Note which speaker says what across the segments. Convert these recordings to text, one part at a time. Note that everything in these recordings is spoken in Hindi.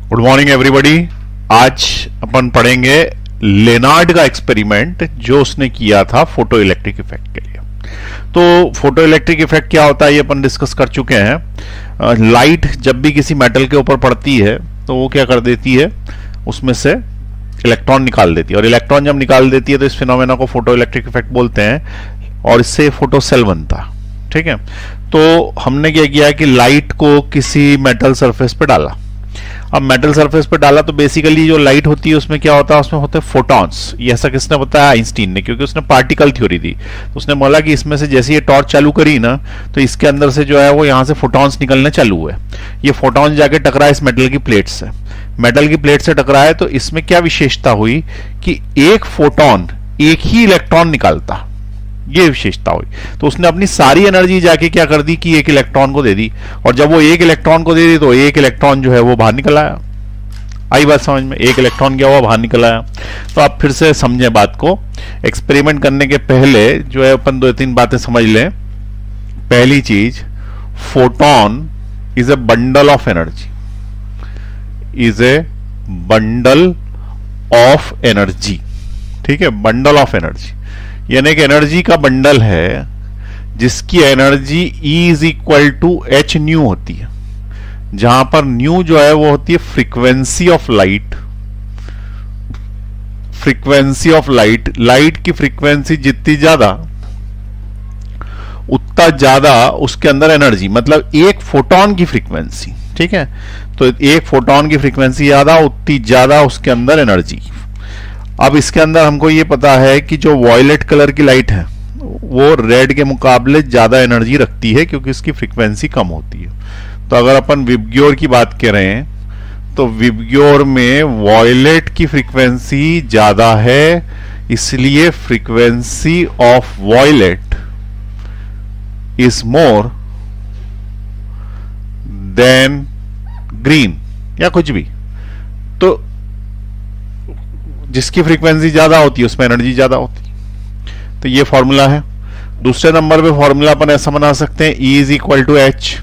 Speaker 1: Good morning everybody. आज अपन पढ़ेंगे लेनार्ड का एक्सपेरिमेंट जो उसने किया था फोटो इलेक्ट्रिक इफेक्ट के लिए। तो फोटो इलेक्ट्रिक इफेक्ट क्या होता है ये अपन डिस्कस कर चुके हैं। लाइट जब भी किसी मेटल के ऊपर पड़ती है तो वो क्या कर देती है, उसमें से इलेक्ट्रॉन निकाल देती है, और इलेक्ट्रॉन जब निकाल देती है तो इस फिनोमेना को फोटो इलेक्ट्रिक इफेक्ट बोलते हैं, और इससे फोटो सेल बनता है। ठीक है, तो हमने क्या किया कि लाइट को किसी मेटल सरफेस पे डाला। अब मेटल सरफेस पे डाला तो बेसिकली जो लाइट होती है उसमें क्या होता है, उसमें होते हैं फोटॉन्स। ये ऐसा किसने बताया? आइंस्टीन ने, क्योंकि उसने पार्टिकल थ्योरी दी। तो उसने बोला कि इसमें से जैसे ये टॉर्च चालू करी ना तो इसके अंदर से जो है वो यहाँ से फोटॉन्स निकलने चालू हुए। ये फोटॉन्स जाके टकराए इस मेटल की प्लेट से। मेटल की प्लेट से टकराए तो इसमें क्या विशेषता हुई कि एक फोटॉन एक ही इलेक्ट्रॉन निकालता, ये विशेषता हुई। तो उसने अपनी सारी एनर्जी जाके क्या कर दी कि एक इलेक्ट्रॉन को दे दी, और जब वो एक इलेक्ट्रॉन को दे दी तो एक इलेक्ट्रॉन जो है वो बाहर निकल आया। आई बात समझ में? एक इलेक्ट्रॉन क्या हुआ, बाहर निकल आया। तो आप फिर से समझें बात को। एक्सपेरिमेंट करने के पहले जो है अपन दो तीन बातें समझ लें। पहली चीज, photon is a bundle of energy, is a bundle of energy. ठीक है, बंडल ऑफ एनर्जी यानी कि एनर्जी का बंडल है जिसकी energy E is equal to H nu होती है, जहां पर न्यू जो है वो होती है frequency of light. Frequency of light, light की फ्रीक्वेंसी जितनी ज्यादा उतना ज्यादा उसके अंदर एनर्जी, मतलब एक फोटॉन की फ्रीक्वेंसी। ठीक है, तो एक फोटॉन की फ्रीक्वेंसी ज्यादा उतनी ज्यादा उसके अंदर एनर्जी। अब इसके अंदर हमको ये पता है कि जो वॉयलेट कलर की लाइट है वो रेड के मुकाबले ज्यादा एनर्जी रखती है क्योंकि इसकी फ्रीक्वेंसी कम होती है। तो अगर अपन विबग्योर की बात करें तो विबग्योर में वॉयलेट की फ्रीक्वेंसी ज्यादा है, इसलिए frequency of violet is more than green या कुछ भी। तो जिसकी फ्रीक्वेंसी ज्यादा होती है उसमें एनर्जी ज्यादा होती है। तो ये फॉर्मूला है। दूसरे नंबर पे फॉर्मूला अपन ऐसा बना सकते हैं, E is equal to H,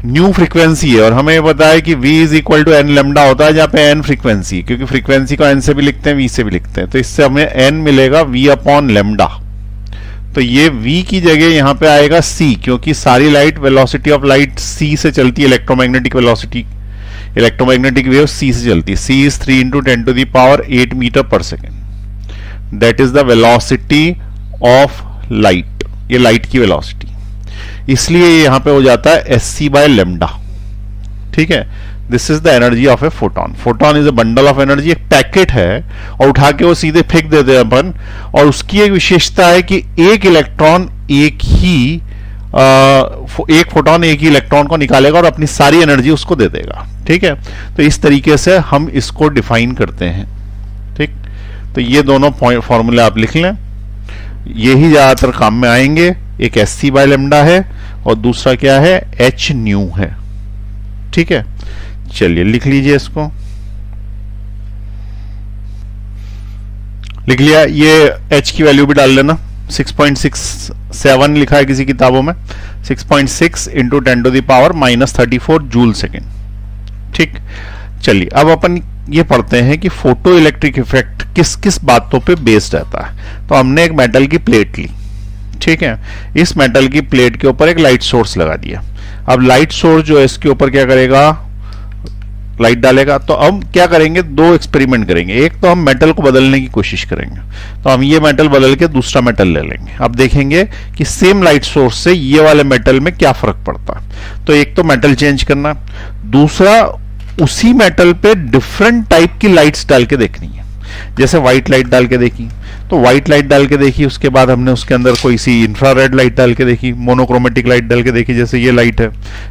Speaker 1: nu frequency है और हमें पता है कि V is equal to N lambda होता है, जहां पे एन फ्रीक्वेंसी, क्योंकि फ्रीक्वेंसी को एन से भी लिखते हैं V से भी लिखते हैं। तो इससे हमें एन मिलेगा V अपॉन लेमडा। तो ये V की जगह यहां पे आएगा C, क्योंकि सारी light, velocity of light C से चलती है। Electromagnetic velocity, electromagnetic wave C से चलती है। C is 3 into 10 to the power 8 metre per second. That is the velocity of light, ये लाइट की वेलोसिटी। इसलिए यहां पे हो जाता है SC बाय लेमडा। ठीक है, this is the energy of A photon. Photon is a bundle of energy, एक पैकेट है और उठा के वो सीधे फेंक देते हैं अपन। और उसकी एक विशेषता है कि एक इलेक्ट्रॉन एक फोटॉन एक ही इलेक्ट्रॉन को निकालेगा और अपनी सारी एनर्जी उसको दे देगा। ठीक है, तो इस तरीके से हम इसको डिफाइन करते हैं। ठीक, तो ये दोनों फॉर्मूले आप लिख लें, यही ज्यादातर काम में आएंगे। एक SC बाय लेमडा है और दूसरा क्या है, H न्यू है। ठीक है, चलिए लिख लीजिए इसको। लिख लिया, ये H की वैल्यू भी डाल लेना। 6.67 लिखा है किसी किताबों में, 6.6 into 10 to the power -34 joule second. ठीक, चलिए अब अपन ये पढ़ते हैं कि फोटो इलेक्ट्रिक इफेक्ट किस किस बातों पे बेस्ड रहता है। तो हमने एक मेटल की प्लेट ली। ठीक है, इस मेटल की प्लेट के ऊपर एक लाइट सोर्स लगा दिया। अब लाइट सोर्स जो है इसके ऊपर क्या करेगा, लाइट डालेगा। तो अब क्या करेंगे, दो एक्सपेरिमेंट करेंगे। एक तो हम मेटल को बदलने की कोशिश करेंगे, तो हम ये मेटल बदल के दूसरा मेटल ले लेंगे। अब देखेंगे कि सेम लाइट सोर्स से ये वाले मेटल में क्या फर्क पड़ता है। तो एक तो मेटल चेंज करना, दूसरा उसी मेटल पे डिफरेंट टाइप की लाइट्स डाल के देखनी है। जैसे व्हाइट लाइट डाल के देखी, तो व्हाइट लाइट डाल के देखी, उसके बाद हमने उसके अंदर कोई सी इंफ्रारेड लाइट डाल के देखी, मोनोक्रोमेटिक लाइट डाल के देखी, जैसे ये लाइट है,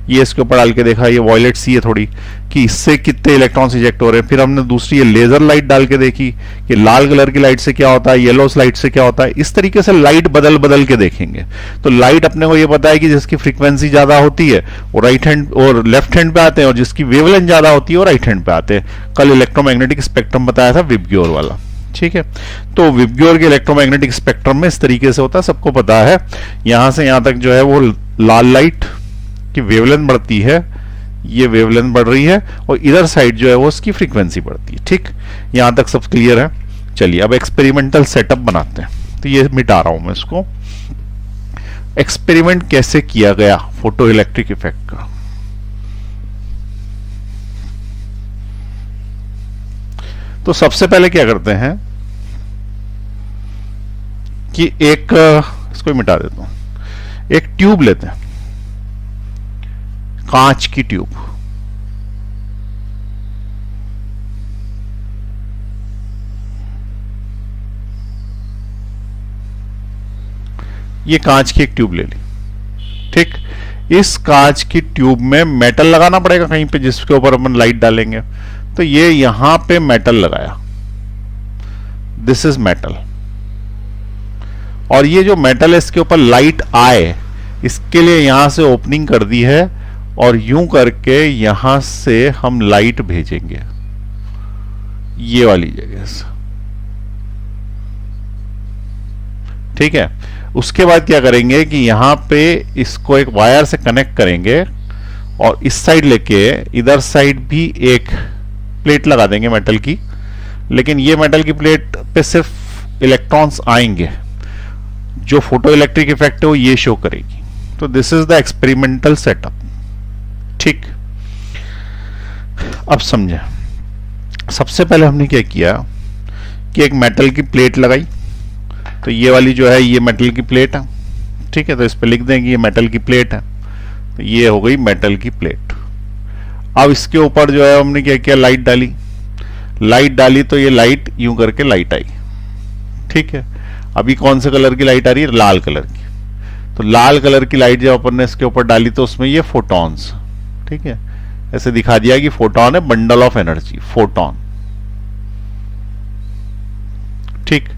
Speaker 1: ये इसके ऊपर डाल के देखा, ये वॉयलेट सी है थोड़ी, कि इससे कितने इलेक्ट्रॉन्स इजेक्ट हो रहे हैं। फिर हमने दूसरी ये लेजर लाइट डाल के देखी कि लाल कलर की लाइट से क्या होता है, येलो लाइट से क्या होता है। इस तरीके से लाइट बदल बदल के देखेंगे। तो लाइट अपने को ये पता है कि जिसकी फ्रीक्वेंसी ज्यादा होती है वो राइट हैंड और लेफ्ट हैंड पे आते हैं, और जिसकी वेवलेंथ ज्यादा होती है वो राइट हैंड पे आते हैं। कल इलेक्ट्रोमैग्नेटिक स्पेक्ट्रम बताया था विबग्योर वाला। ठीक है, तो विबग्योर के इलेक्ट्रोमैग्नेटिक स्पेक्ट्रम में इस तरीके से होता है, सबको पता है। यहां से यहां तक जो है वो लाल लाइट की वेवलेंथ बढ़ती है ये वेवलेंथ बढ़ रही है और इधर साइड जो है वो उसकी फ्रीक्वेंसी बढ़ती है। ठीक, यहां तक सब क्लियर है। चलिए अब एक्सपेरिमेंटल सेटअप बनाते हैं। तो ये मिटा रहा हूं मैं इसको। एक्सपेरिमेंट कैसे किया गया फोटो इलेक्ट्रिक इफेक्ट का। तो सबसे पहले क्या करते हैं कि एक, इसको मिटा देता हूं, एक ट्यूब लेते हैं, कांच की ट्यूब। ये कांच की एक ट्यूब ले ली। ठीक, इस कांच की ट्यूब में मेटल लगाना पड़ेगा कहीं पे जिसके ऊपर अपन लाइट डालेंगे। तो ये यहां पे मेटल लगाया, दिस इज मेटल। और ये जो मेटल है इसके ऊपर लाइट आए इसके लिए यहां से ओपनिंग कर दी है और यूं करके यहां से हम लाइट भेजेंगे ये वाली जगह से। ठीक है, उसके बाद क्या करेंगे कि यहां पे इसको एक वायर से कनेक्ट करेंगे और इस साइड लेके इधर साइड भी एक प्लेट लगा देंगे मेटल की। लेकिन ये मेटल की प्लेट पे सिर्फ इलेक्ट्रॉन्स आएंगे, जो फोटो इलेक्ट्रिक इफेक्ट है वो ये शो करेगी। तो this is the experimental setup. ठीक, अब समझे। सबसे पहले हमने क्या किया कि एक मेटल की प्लेट लगाई। तो ये वाली जो है ये मेटल की प्लेट है। ठीक है, तो इस पे लिख देंगे ये मेटल की प्लेट है। तो ये हो गई मेटल की प्लेट। अब इसके ऊपर जो है हमने क्या किया, लाइट डाली। लाइट डाली तो ये लाइट यूं करके लाइट आई। ठीक है, अभी कौन से कलर की लाइट आ रही है, लाल कलर की। तो लाल कलर की लाइट जब अपन ने इसके ऊपर डाली तो उसमें ये फोटॉन्स, ठीक है, ऐसे दिखा दिया कि फोटॉन है, बंडल ऑफ एनर्जी, फोटॉन। ठीक,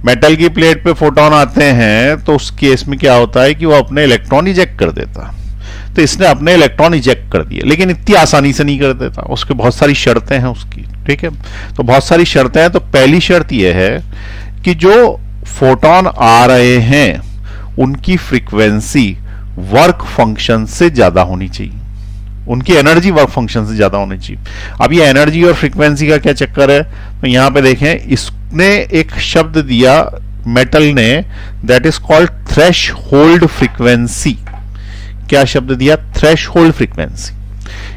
Speaker 1: मेटल की प्लेट पे फोटॉन आते हैं तो उस केस में क्या होता है कि वो अपने इलेक्ट्रॉन इजेक्ट कर देता। तो इसने अपने इलेक्ट्रॉन इजेक्ट कर दिए, लेकिन इतनी आसानी से नहीं कर देता, उसके बहुत सारी शर्तें हैं उसकी। ठीक है, तो बहुत सारी शर्तें हैं। तो पहली शर्त यह है कि जो फोटॉन आ रहे हैं उनकी फ्रीक्वेंसी वर्क फंक्शन से ज्यादा होनी चाहिए, उनकी एनर्जी वर्क फंक्शन से ज्यादा होनी चाहिए। अब ये एनर्जी और फ्रीक्वेंसी का क्या चक्कर है, तो यहां पे देखें, इसने एक शब्द दिया मेटल ने, that is called threshold frequency. क्या शब्द दिया, थ्रेश होल्ड फ्रीक्वेंसी।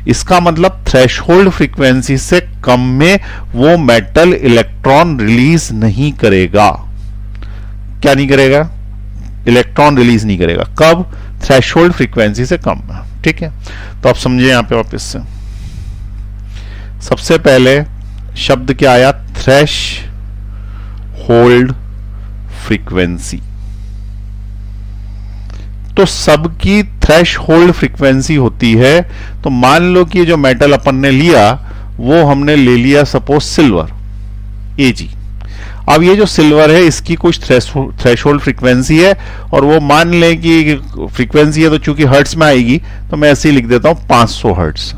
Speaker 1: इसका मतलब थ्रेश होल्ड फ्रीक्वेंसी से कम में वो मेटल इलेक्ट्रॉन रिलीज नहीं करेगा। क्या नहीं करेगा, इलेक्ट्रॉन रिलीज नहीं करेगा। कब, थ्रेशोल्ड फ्रीक्वेंसी से कम है। ठीक है, तो आप समझे यहां पे वापस से। सबसे पहले शब्द क्या आया, थ्रेश होल्ड फ्रीक्वेंसी। तो सबकी थ्रेश होल्ड फ्रीक्वेंसी होती है। तो मान लो कि जो मेटल अपन ने लिया वो हमने ले लिया सपोज सिल्वर, Ag। अब ये जो सिल्वर है इसकी कुछ थ्रेशोल्ड फ्रीक्वेंसी है और वो मान लें कि फ्रीक्वेंसी है तो चूंकि हर्ट्स में आएगी तो मैं ऐसे ही लिख देता हूं 500 हर्ट्स।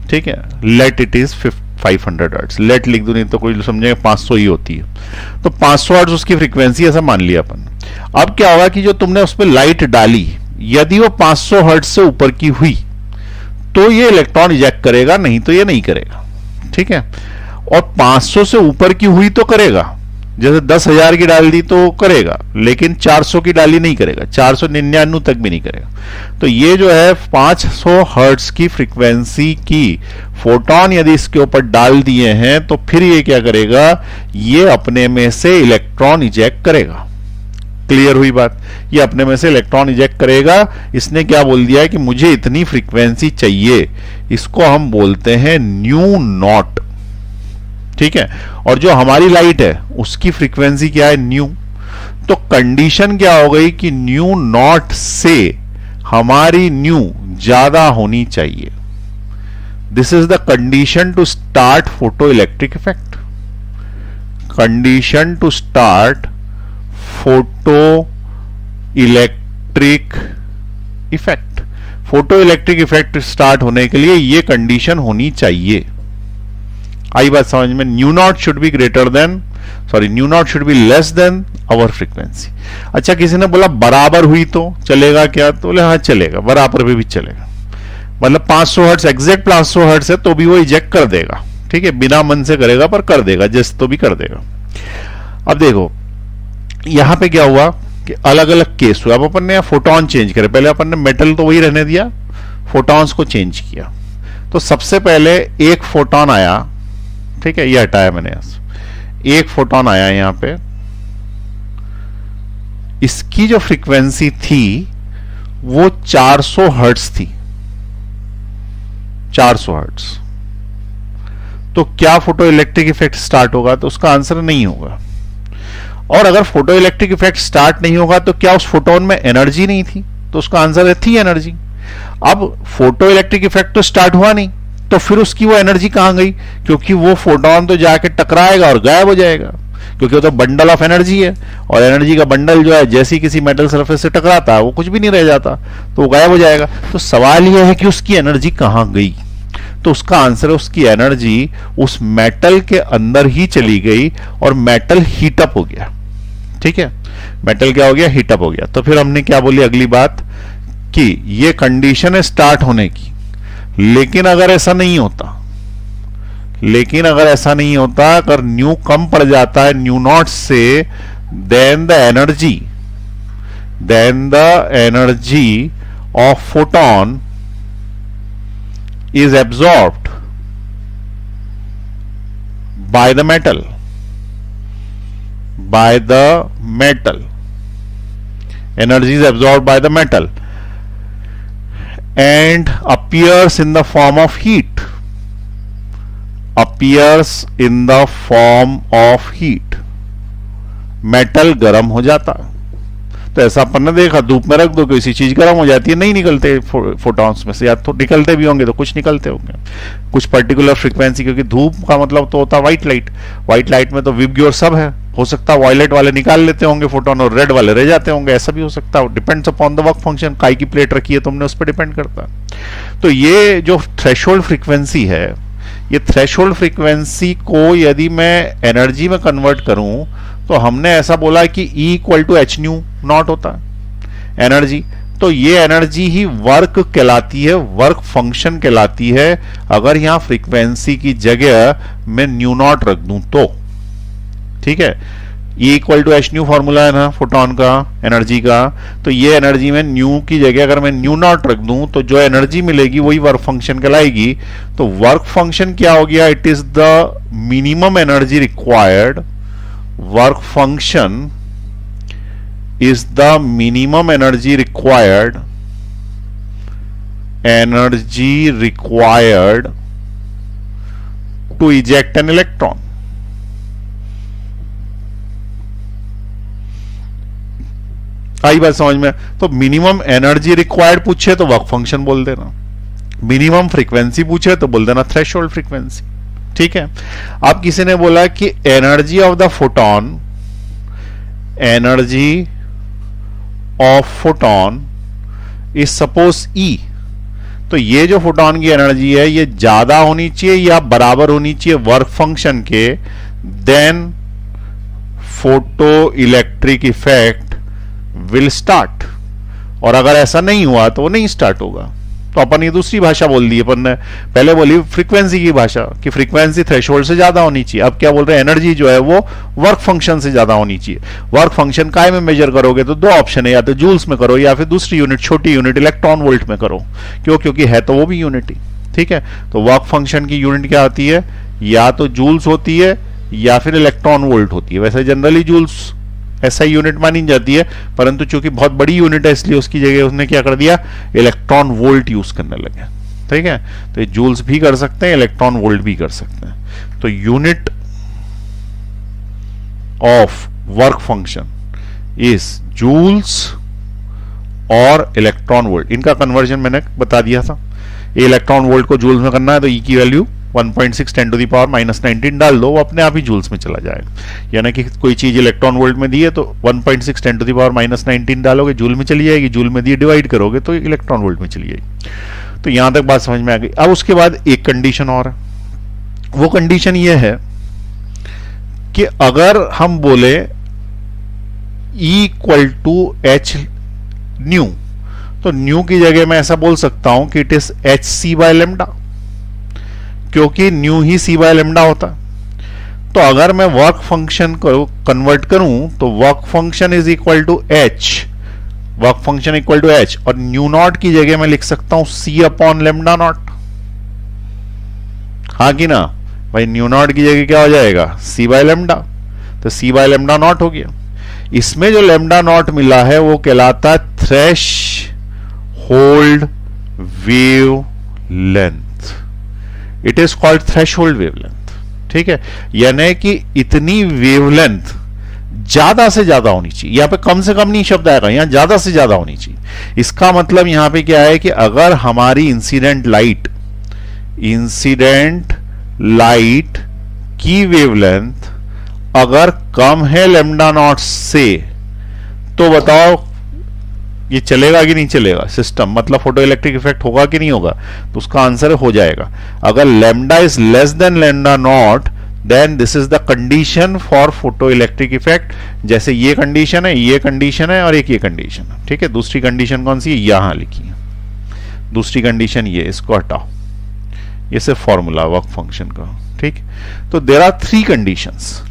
Speaker 1: ठीक है, let it is 500 hertz, let लिख दूं नहीं तो कोई समझेगा 500 ही होती है। तो 500 हर्ट्स उसकी फ्रीक्वेंसी ऐसा मान लिया अपन। अब क्या होगा कि जो तुमने उस पर लाइट डाली, यदि वो 500 हर्ट्स से ऊपर की हुई तो ये इलेक्ट्रॉन इजेक्ट करेगा, नहीं तो ये नहीं करेगा। ठीक है, और 500 से ऊपर की हुई तो करेगा, जैसे 10,000 की डाल दी तो करेगा, लेकिन 400 की डाली नहीं करेगा, 499 तक भी नहीं करेगा। तो ये जो है 500 हर्ट्ज की फ्रीक्वेंसी की फोटॉन यदि इसके ऊपर डाल दिए हैं तो फिर ये क्या करेगा, ये अपने में से इलेक्ट्रॉन इजेक्ट करेगा। क्लियर हुई बात, ये अपने में से इलेक्ट्रॉन इजेक्ट करेगा। इसने क्या बोल दिया है कि मुझे इतनी फ्रीक्वेंसी चाहिए, इसको हम बोलते हैं न्यू नॉट। ठीक है, और जो हमारी लाइट है उसकी फ्रीक्वेंसी क्या है, न्यू। तो कंडीशन क्या हो गई कि न्यू नॉट से हमारी न्यू ज्यादा होनी चाहिए। This is the condition to start photo electric effect. Condition to start photo electric effect. Photo electric effect start होने के लिए यह कंडीशन होनी चाहिए। आई बात समझ में, nu naught should be greater than, sorry nu naught should be less than our frequency. अच्छा, किसी ने बोला बराबर हुई तो चलेगा क्या, तो बोले हाँ चलेगा, बराबर भी चलेगा। मतलब 500 हर्ट्ज, एग्जैक्ट 500 हर्ट्ज है तो भी वो इजेक्ट कर देगा, ठीक है, बिना मन से करेगा पर कर देगा, जस्ट तो भी कर देगा। अब देखो यहां पे क्या हुआ कि अलग अलग केस हुआ। अब अपन ने फोटोन चेंज करे, पहले अपन ने मेटल तो वही रहने दिया, फोटॉन्स को चेंज किया। तो सबसे पहले एक फोटोन आया, ठीक है, ये हटाया मैंने, एक फोटोन आया यहां पे, इसकी जो फ्रीक्वेंसी थी वो 400 हर्ट्ज थी, 400 हर्ट्ज। तो क्या फोटो इलेक्ट्रिक इफेक्ट स्टार्ट होगा? तो उसका आंसर नहीं होगा। और अगर फोटो इलेक्ट्रिक इफेक्ट स्टार्ट नहीं होगा तो क्या उस फोटोन में एनर्जी नहीं थी? तो उसका आंसर है थी एनर्जी। अब फोटो इलेक्ट्रिक इफेक्ट तो स्टार्ट हुआ नहीं, तो फिर उसकी वो एनर्जी कहां गई? क्योंकि वो फोटोन तो जाके टकराएगा और गायब हो जाएगा, क्योंकि वो तो बंडल ऑफ एनर्जी है, और एनर्जी का बंडल जो है जैसे ही किसी मेटल सरफेस से टकराता है वो कुछ भी नहीं रह जाता, तो वो गायब हो जाएगा। तो सवाल यह है कि उसकी एनर्जी कहां गई? तो उसका आंसर है उसकी एनर्जी उस मेटल के अंदर ही चली गई और मेटल हीटअप हो गया। ठीक है, मेटल क्या हो गया? हीटअप हो गया। तो फिर हमने क्या बोली अगली बात कि ये कंडीशन है स्टार्ट होने की, लेकिन अगर ऐसा नहीं होता, अगर न्यू कम पड़ जाता है न्यू नॉट से, then the energy of photon is absorbed by the metal, energy is absorbed by the metal and appears in the form of heat, metal गर्म हो जाता। तो ऐसा अपन ने देखा, धूप में रख दो किसी चीज गर्म हो जाती है, नहीं निकलते फोटॉन्स में से, या तो निकलते भी होंगे तो कुछ निकलते होंगे कुछ पर्टिकुलर फ्रीक्वेंसी, क्योंकि धूप का मतलब तो होता है व्हाइट लाइट। व्हाइट लाइट में तो विबग्योर सब है, हो सकता है वायलेट वाले निकाल लेते होंगे फोटोन और रेड वाले रह जाते होंगे, ऐसा भी हो सकता है। Depends upon the work function, काय की प्लेट रखी है तुमने उस पर डिपेंड करता है। तो ये जो थ्रेशोल्ड फ्रीक्वेंसी है, ये थ्रेशोल्ड फ्रीक्वेंसी को यदि मैं एनर्जी में कन्वर्ट करूं तो हमने ऐसा बोला कि E equal to H nu naught होता है एनर्जी। तो ये एनर्जी ही वर्क कहलाती है, वर्क फंक्शन कहलाती है, अगर यहां फ्रीक्वेंसी की जगह मैं न्यू नॉट रख दूं तो। ठीक है, E equal to H nu formula है ना फोटोन का, एनर्जी का। तो ये एनर्जी में न्यू की जगह अगर मैं न्यू नॉट रख दूं तो जो एनर्जी मिलेगी वही वर्क फंक्शन कहलाएगी। तो वर्क फंक्शन क्या हो गया? It is the minimum energy required, work function is the minimum energy required to eject an electron। आई बात समझ में? तो मिनिमम एनर्जी रिक्वायर्ड पूछे तो वर्क फंक्शन बोल देना, मिनिमम फ्रीक्वेंसी पूछे तो बोल देना थ्रेशोल्ड फ्रीक्वेंसी। ठीक है, अब किसी ने बोला कि energy of the photon, is suppose E। तो ये जो फोटोन की एनर्जी है ये ज्यादा होनी चाहिए या बराबर होनी चाहिए वर्क फंक्शन के, then photo electric effect will start. और अगर ऐसा नहीं हुआ तो वो नहीं स्टार्ट होगा। तो अपन ये दूसरी भाषा बोल दी, अपन ने पहले बोली फ्रीक्वेंसी की भाषा कि फ्रीक्वेंसी थ्रेशोल्ड से ज्यादा होनी चाहिए। अब क्या बोल रहे हैं? एनर्जी जो है वो वर्क फंक्शन से ज्यादा होनी चाहिए। वर्क फंक्शन काय में मेजर करोगे? तो दो ऑप्शन है, या तो जूल्स में करो या फिर दूसरी यूनिट, छोटी यूनिट इलेक्ट्रॉन वोल्ट में करो। क्यों? क्योंकि है तो वो भी यूनिट ही। ठीक है, तो वर्क फंक्शन की यूनिट क्या होती है? या तो जूल्स होती है या फिर इलेक्ट्रॉन वोल्ट होती है। वैसे जनरली जूल्स ऐसा यूनिट मानी जाती है, परंतु चूंकि बहुत बड़ी यूनिट है इसलिए उसकी जगह उसने क्या कर दिया? इलेक्ट्रॉन वोल्ट यूज करने लगे। ठीक है, तो ये जूल्स भी कर सकते हैं, इलेक्ट्रॉन वोल्ट भी कर सकते हैं। तो unit of work function is joules और इलेक्ट्रॉन वोल्ट। इनका कन्वर्जन मैंने बता दिया था। इलेक्ट्रॉन वोल्ट को जूल्स में करना है तो E की वैल्यू 1.6 10 टू द पावर -19 डाल दो, वो अपने आप ही जूल्स में चला जाएगा। यानी कि कोई चीज इलेक्ट्रॉन वोल्ट में दी है तो 1.6 10 टू द पावर -19 डालोगे, जूल में चली जाएगी, जूल में दी डिवाइड करोगे तो इलेक्ट्रॉन वोल्ट में चली जाएगी। तो यहां तक बात समझ में आ गई। अब उसके बाद एक कंडीशन और है, वो कंडीशन ये है कि अगर हम बोले E equal to H nu, तो न्यू की जगह मैं ऐसा बोल सकता हूं कि it is H C by lambda, क्योंकि न्यू ही सी बाय लेमडा होता है। तो अगर मैं वर्क फंक्शन को कन्वर्ट करूं तो work function is equal to H, work function equal to H, और न्यू नॉट की जगह मैं लिख सकता हूं सी अपॉन लेमडा नॉट। हाँ कि ना भाई, न्यू नॉट की जगह क्या हो जाएगा, सी बाय लेमडा, तो सी बाय लेमडा नॉट हो गया। इसमें जो लेमडा नॉट मिला है वो कहलाता है threshold wavelength, it is called threshold wavelength. ठीक है, यानी कि इतनी वेवलेंथ ज्यादा से ज्यादा होनी चाहिए, यहां पे कम से कम नहीं शब्द आएगा, यहां ज्यादा से ज्यादा होनी चाहिए। इसका मतलब यहां पे क्या है कि अगर हमारी इंसिडेंट लाइट की वेवलेंथ अगर कम है लेमडा नॉट से, तो बताओ ये चलेगा कि नहीं चलेगा सिस्टम, मतलब फोटो इलेक्ट्रिक इफेक्ट होगा कि नहीं होगा? तो उसका आंसर हो जाएगा, अगर lambda is less than lambda naught then this is the condition for photo electric effect. जैसे ये कंडीशन है, ये कंडीशन है और एक ये कंडीशन है। ठीक है, दूसरी कंडीशन कौन सी है, यहां लिखी है दूसरी कंडीशन, ये इसको हटाओ, ये सिर्फ फॉर्मूला वर्क फंक्शन का। ठीक, तो देयर आर 3 कंडीशंस।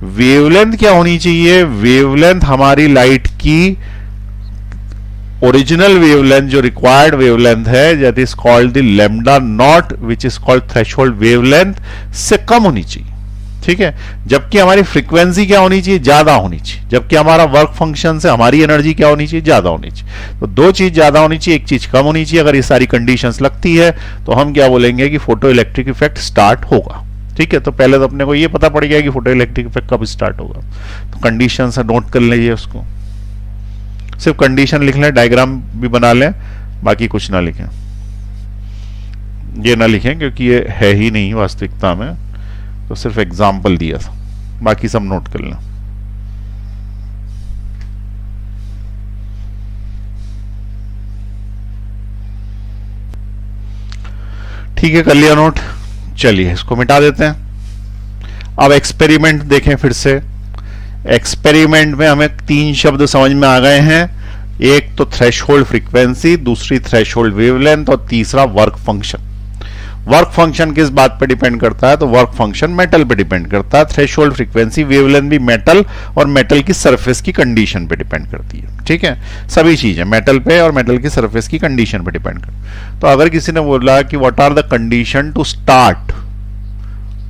Speaker 1: वेवलेंथ क्या होनी चाहिए, वेवलेंथ हमारी लाइट की ओरिजिनल वेवलेंथ जो रिक्वायर्ड वेवलेंथ है, that is called the lambda not which is called threshold wavelength, से कम होनी चाहिए। ठीक है, जबकि हमारी फ्रीक्वेंसी क्या होनी चाहिए, ज्यादा होनी चाहिए, जबकि हमारा वर्क फंक्शन से हमारी एनर्जी क्या होनी चाहिए, ज्यादा होनी चाहिए। तो 2 चीज ज्यादा होनी चाहिए, एक चीज कम होनी चाहिए। अगर ये सारी कंडीशंस लगती है तो हम क्या बोलेंगे कि फोटो इलेक्ट्रिक इफेक्ट स्टार्ट होगा। ठीक है, तो पहले तो अपने को ये पता पड़ गया कि फोटो इलेक्ट्रिक इफेक्ट कब स्टार्ट होगा, तो कंडीशन से नोट कर लीजिए उसको, सिर्फ कंडीशन लिख लें, डायग्राम भी बना लें, बाकी कुछ ना लिखें, ये ना लिखें क्योंकि ये है ही नहीं वास्तविकता में, तो सिर्फ एग्जाम्पल दिया था, बाकी सब नोट कर लें। ठीक है, कर लिया नोट, चलिए इसको मिटा देते हैं। अब एक्सपेरिमेंट देखें फिर से। एक्सपेरिमेंट में हमें 3 शब्द समझ में आ गए हैं, एक तो थ्रेशोल्ड फ्रीक्वेंसी, दूसरी थ्रेशोल्ड वेवलेंथ और तीसरा वर्क फंक्शन। वर्क फंक्शन किस बात पे डिपेंड करता है, तो वर्क फंक्शन मेटल पे डिपेंड करता है, थ्रेशोल्ड फ्रीक्वेंसी वेवलेंथ भी मेटल और मेटल की सरफेस की कंडीशन पे डिपेंड करती है। ठीक है, सभी चीजें मेटल पे और मेटल की सरफेस की कंडीशन पे डिपेंड करती है। तो अगर किसी ने बोला कि what are the condition to start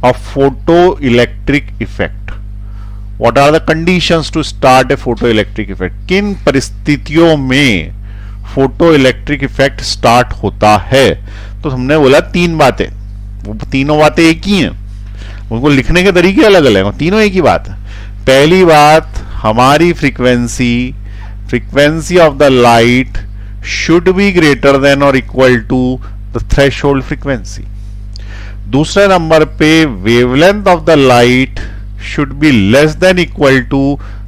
Speaker 1: a photo electric effect, what are the conditions to start a photo electric effect, किन परिस्थितियों में फोटो इलेक्ट्रिक इफेक्ट स्टार्ट होता है, तो हमने बोला 3 बातें, वो तीनों बातें एक ही हैं, उनको लिखने के तरीके अलग अलग हैं, तीनों एक ही बात है। पहली बात, हमारी frequency of the light should be greater than और equal to the threshold frequency. दूसरे नंबर पे wavelength of the light should be less than equal to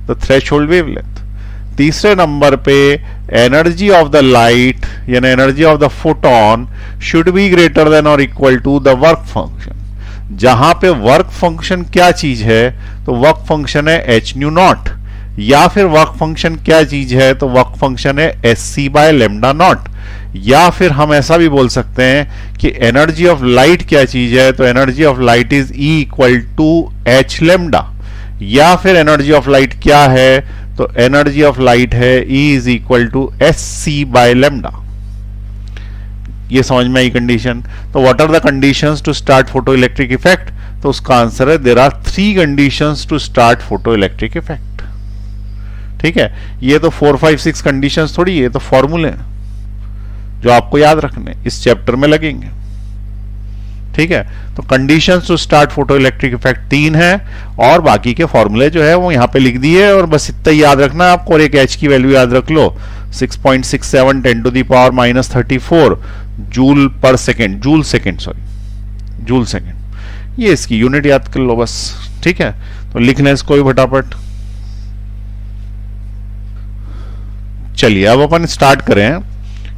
Speaker 1: the threshold wavelength. तीसरे नंबर पे एनर्जी ऑफ द लाइट यानी energy of the photon should be greater than or equal to the work function. जहां पे वर्क फंक्शन क्या चीज है, तो वर्क फंक्शन है एच न्यू नॉट, या फिर वर्क फंक्शन क्या चीज है, तो वर्क फंक्शन है S C by lambda naught, या फिर हम ऐसा भी बोल सकते हैं कि एनर्जी ऑफ लाइट क्या चीज है, तो energy of light is E equal to H lambda, या फिर एनर्जी ऑफ लाइट क्या है, तो एनर्जी ऑफ लाइट है E is equal to S C by lambda. ये समझ में आई कंडीशन। तो what are the conditions to start photo electric effect, तो उसका आंसर है there are 3 conditions to start photo electric effect. ठीक है, ये तो 4, 5, 6 कंडीशंस थोड़ी, ये तो फॉर्मूले हैं जो आपको याद रखने इस चैप्टर में लगेंगे। ठीक है, तो conditions to start photo electric effect 3 है, और बाकी के फॉर्मूले जो है वो यहां पे लिख दिए, और बस इतना ही याद रखना आपको, और एक एच की वैल्यू याद रख लो 6.67 10 to the power -34 जूल पर सेकेंड, जूल सेकेंड, ये इसकी यूनिट याद कर लो बस। ठीक है, तो लिख लें इसको भी फटाफट। चलिए अब अपन स्टार्ट करें